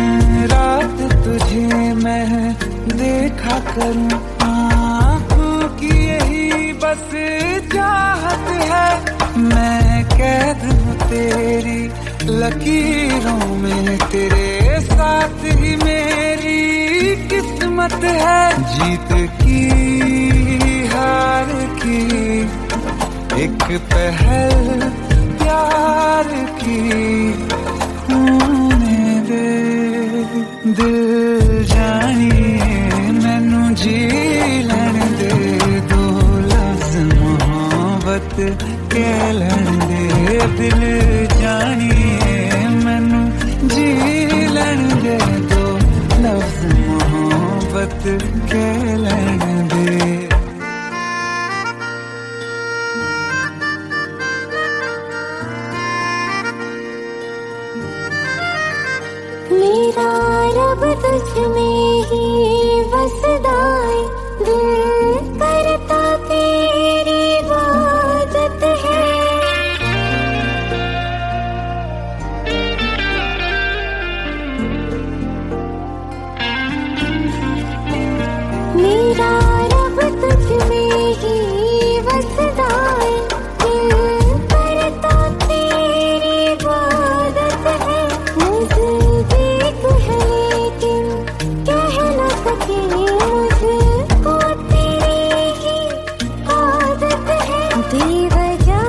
रात तुझे मैं देखा करूं, आँखों की यही बस चाहत है। मैं कैद हूँ तेरी लकीरों में, तेरे साथ ही मेरी किस्मत कीमत है जीत की हार की, एक पहल प्यार की होने दे। दिल जानिए मैनू जी लैण दे, दो लफ्ज़ मोहब्बत कह लैण दे। दिल जानिए मैनू जी लैण दे, दो लफ्ज़ मोहब्बत कह लैण दे। मेरा रब तुझ में ही बसदा है, दिल करता तेरी इबादत है। मेरा रब तुझ में ही बसदा है, दिल करता तेरी इबादत है। नज़दीक है लेकिन कह न सके, मुझको तेरी ही आदत है। बेवजह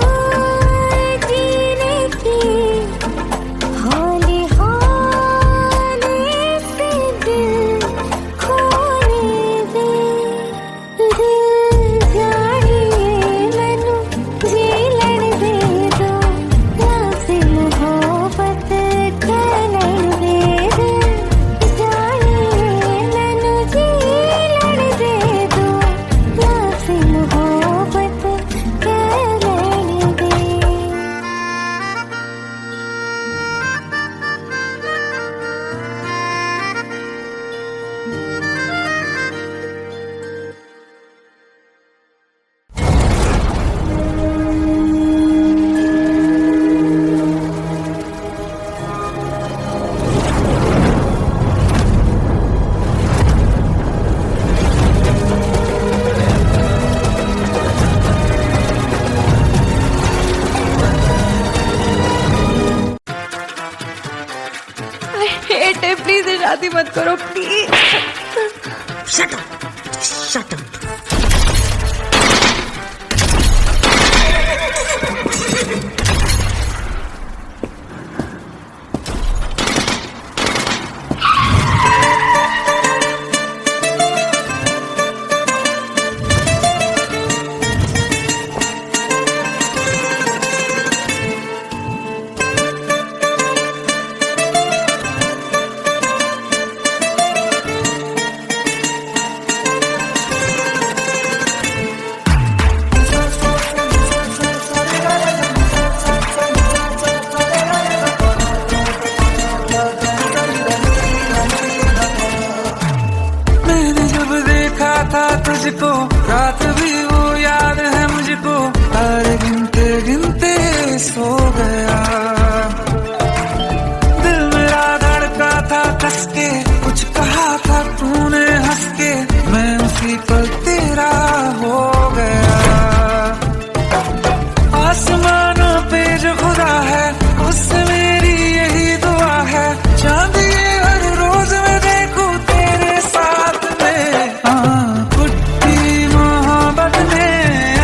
जीने की हौले हौले से दिल खोने दे। दिल जानिए मैनू जी लैण दे, दो लफ्ज़ मोहब्बत कह लैण दे। दिल जानिए मैनू जी लैण दे, दो लफ्ज़ मोहब्बत कह लैण दे। हेट है, प्लीज शादी मत करो please. Shut up, shut up. मैंने जब देखा था तुझको, रात भी वो याद है मुझको, तारे गिनते गिनते सो गया। दिल मेरा धड़का था कस के, कुछ कहा था तूने हंस के, मैं उसी पल तेरा हो गया। आसमानों पे जो खुदा है, उससे मेरी यही दुआ है, चांद ये हर रोज मैं देखूं तेरे साथ में। कुट्टी मोहब्बत ने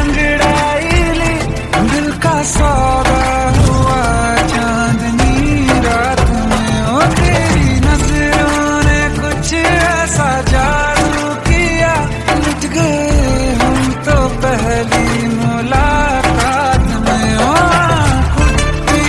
अंगड़ाई ली, दिल का सौदा हुआ चांदनी रात में। ओ तेरी नजरों ने कुछ ऐसा जादू किया, लुट गए हम तो पहली मुलाकात में। ओ कुट्टी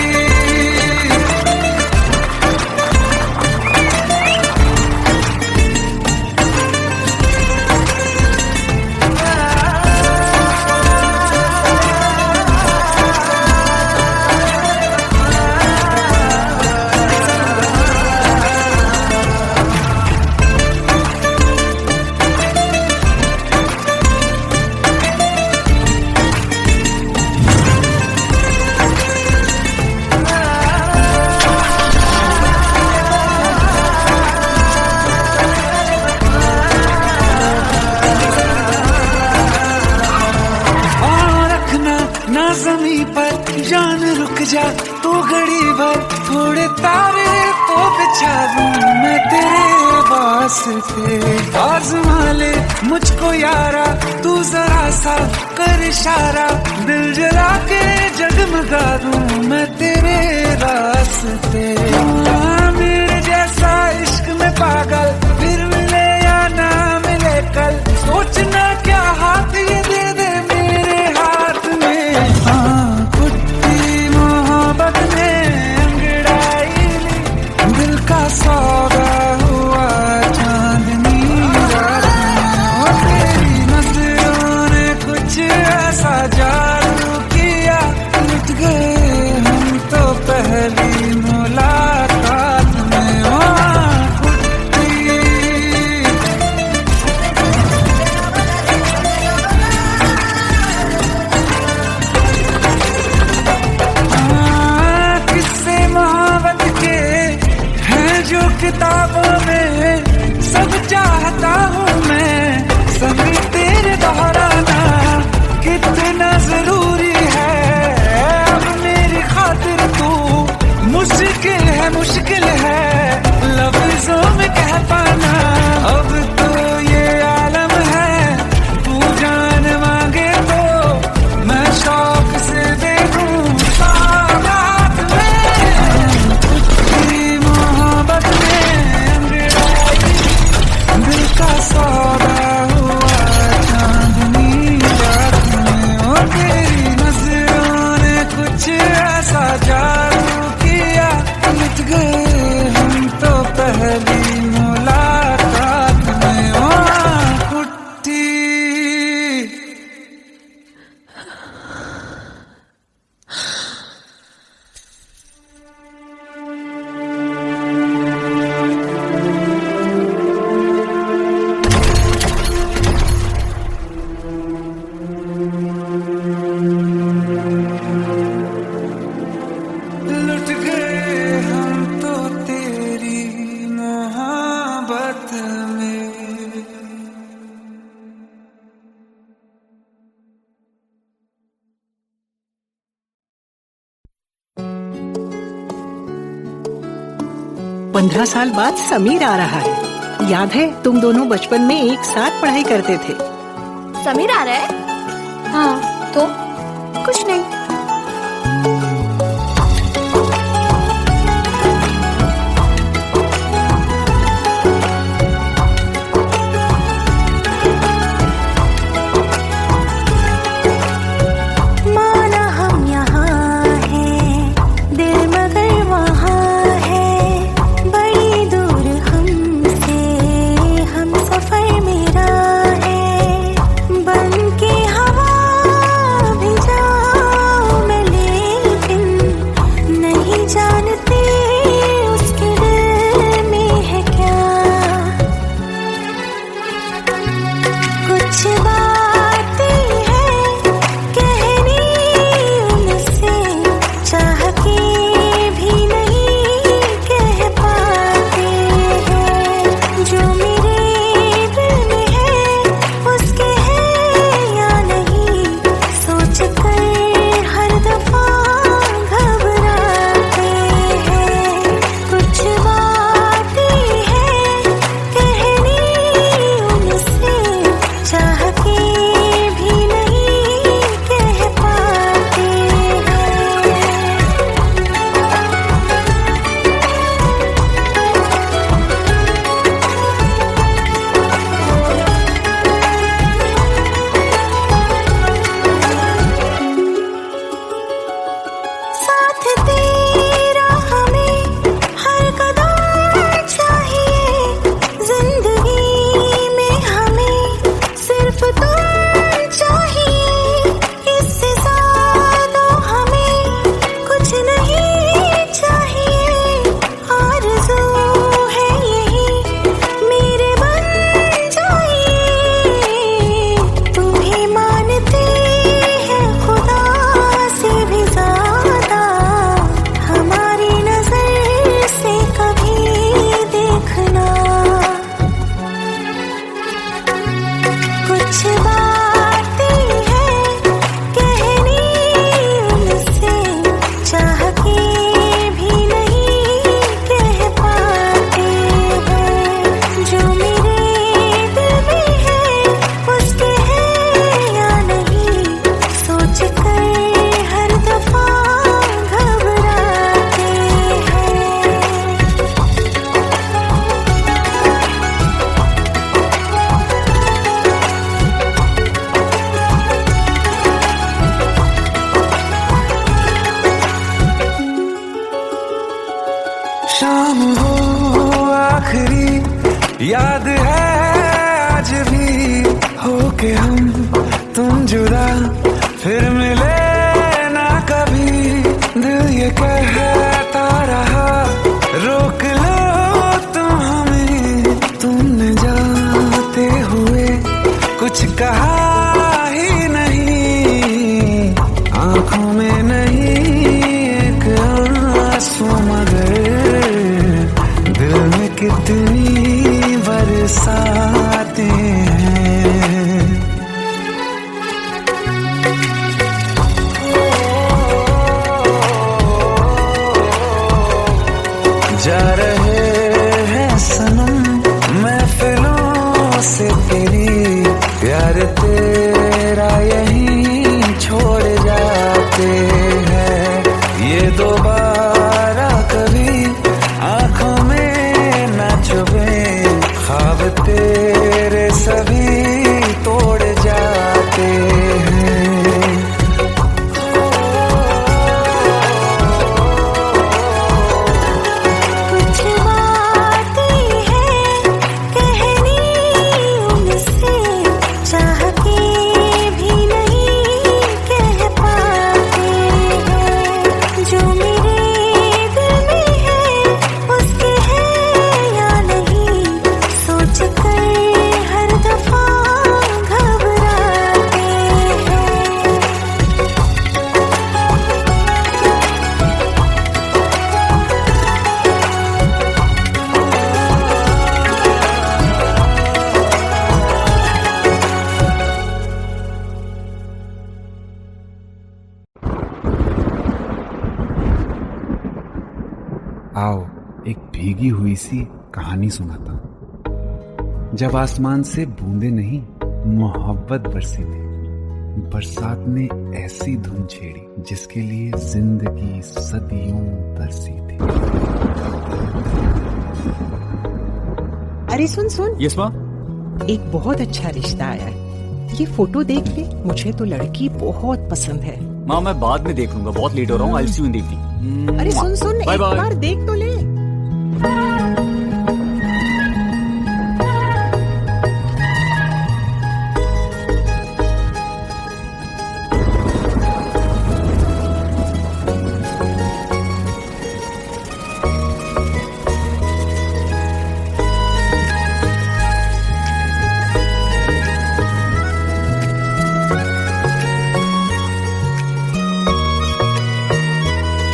जान रुक जा तू घड़ी भर, थोड़े तारे तो बिछा दूं मैं तेरे वास्ते आजमा ले मुझको यारा, तू जरा सा कर इशारा, दिल जला के जगमगा दूं मैं तेरे रास्ते। मेरे जैसा इश्क में पागल फिर मिले या ना मिले कल, सोचना क्या हाथ ये दे दे मेरे हाथ में। हाँ कुट्टी मोहब्बत में अंगड़ाई ली, दिल का सौदा हुआ चांदनी रात में। तेरी नजरों ने कुछ ऐसा जादू किया, लुट गए हम तो पहली मुलाकात में। किस्से मोहब्बत के हैं जो किताबों में, सब चाहता हूँ मैं सभी तेरे दोहराना, कितना जरूरी है अब मेरी खातिर तू। मुश्किल है लफ्जों में कह पाना, अब तो ये आलम है तू जान मांगे तो मैं शौक से दे दूं सौगात में। तेरी मोहब्बत में अंगड़ाई, दिल का सौदा हुआ चांदनी रात में। और तेरी नजरों ने कुछ ऐसा जादू किया, लुट गए हम तो पहली मुलाकात में। कुट्टी लुट गए हम तो तेरी मोहब्बत में। पंद्रह साल बाद समीर आ रहा है। याद है तुम दोनों बचपन में एक साथ पढ़ाई करते थे। समीर आ रहा है? हाँ तो कुछ नहीं। माना हम यहाँ हैं, दिल मगर वहाँ है, बड़ी दूर हमसे हम सफर मेरा है। बन के हवा भी जाओ रहा ही नहीं, आंखों में नहीं एक आंसू, मगर दिल में कितनी बरसाते हैं। जा रहे हैं सनम महफिलों से तेरी, प्यार तेरा यहीं छोड़ जाते हैं। ये दोबारा कभी आंखों में न चुभे, ख्वाब तेरे सभी तोड़ जाते हैं। कुछ बातें हैं कहनी उनसे, चाह के भी नहीं कह पाते हैं। जो मेरे दिल में है उसके है या नहीं, सोच कर हर दफा घबराते हैं। आओ एक भीगी हुई सी कहानी सुनाता हूं। जब आसमान से बूंदे नहीं मोहब्बत बरसी थी, बरसात ने ऐसी धुन छेड़ी जिसके लिए जिंदगी सदियों तरसी थी। अरे सुन सुन, यस माँ। एक बहुत अच्छा रिश्ता आया है, ये फोटो देख ले। मुझे तो लड़की बहुत पसंद है। माँ मैं बाद में देख लूंगा, बहुत लेट हो रहा हूँ। आई सी यू इन द इवनिंग। अरे सुन सुन, बाय एक बाय। बार देख तो ले।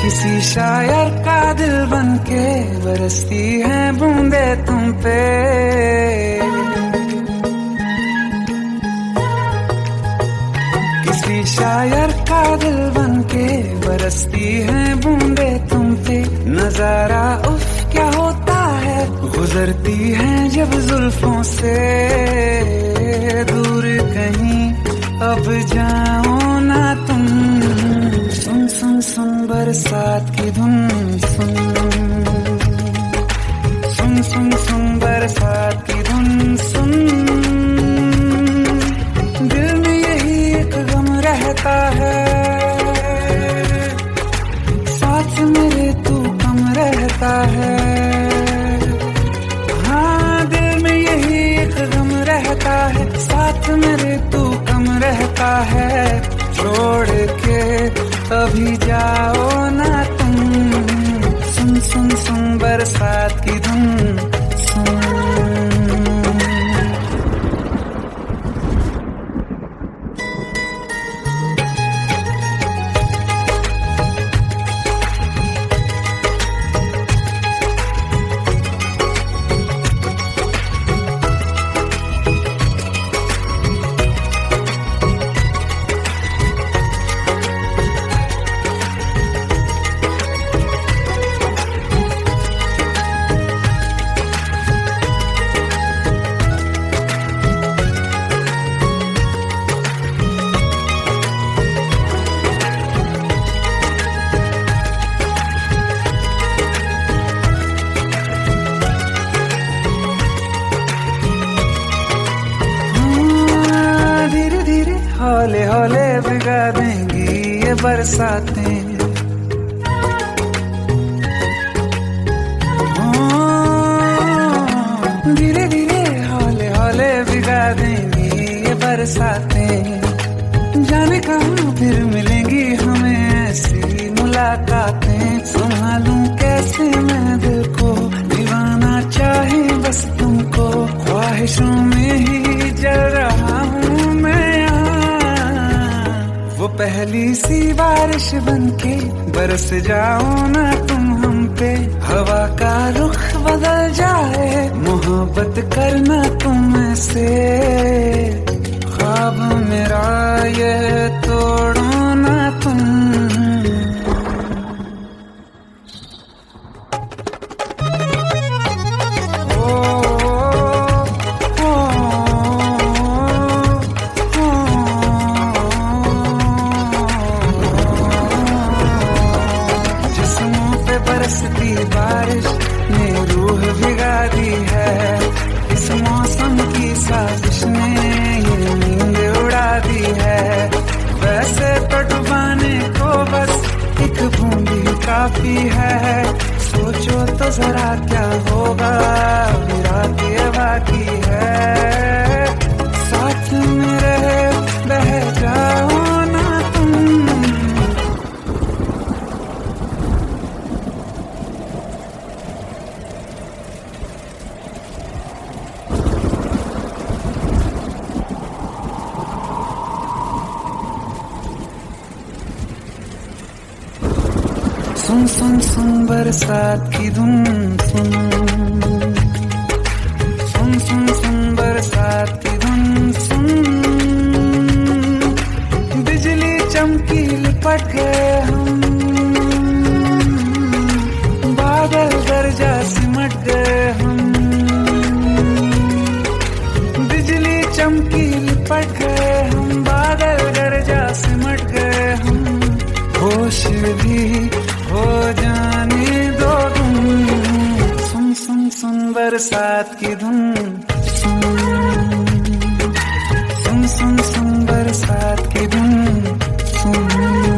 किसी शायर का दिल बनके बरसती है बूंदे तुम पे, किसी शायर का दिल बनके बरसती है बूंदे तुम पे। नजारा उफ क्या होता है, गुजरती है जब जुल्फों से दूर कहीं, अब जाओ ना तुम। सुन सुन सुन बरसात की धुन, सुन सुन सुन सुन बरसात की धुन, सुन। दिल में यही एक गम रहता है, साथ मेरे तू कम रहता है। हाँ दिल में यही एक गम रहता है, साथ मेरे तू कम रहता है। छोड़ के अभी जाओ ना तुम, सुन सुन सुन बरसात की धुन, सुन। हौले हौले भिगा देंगी ये बरसातें, धीरे धीरे हौले हौले भिगा देंगी ये बरसातें। जाने कहाँ फिर मिलेंगी हमें ऐसी मुलाकातें, संभालूं कैसे मैं दिल को, दीवाना चाहे बस तुमको। ख्वाहिशों में ही जल रहा हूँ मैं पहली सी बारिश बनके बरस जाओ ना तुम हम पे, हवा का रुख बदल जाए, मोहब्बत करना तुमसे, ख्वाब मेरा ये तोड़ो ना तुम। बरसती बारिश ने रूह भिगा दी है, इस मौसम की साजिश ने ये नींद उड़ा दी है। वैसे तो डुबाने को बस एक बूंदी काफी है, सोचो तो जरा क्या होगा, रात ये बाकी है, साथ मेरे बह जाओ ना तुम। सुन सुन सुन बरसात की धुन सुन, सुन सुन सुन बरसात की धुन सुन, बिजली चमकी लिपट गए हम, बादल गरजा सिमट गए हम, बिजली चमकी लिपट गए हम, बादल गरजा सिमट गए हम, होश भी हो जाने दो तुम। सुन सुन सुन बरसात की धुन सुन, सुन सुन सुन बरसात की धुन सुन।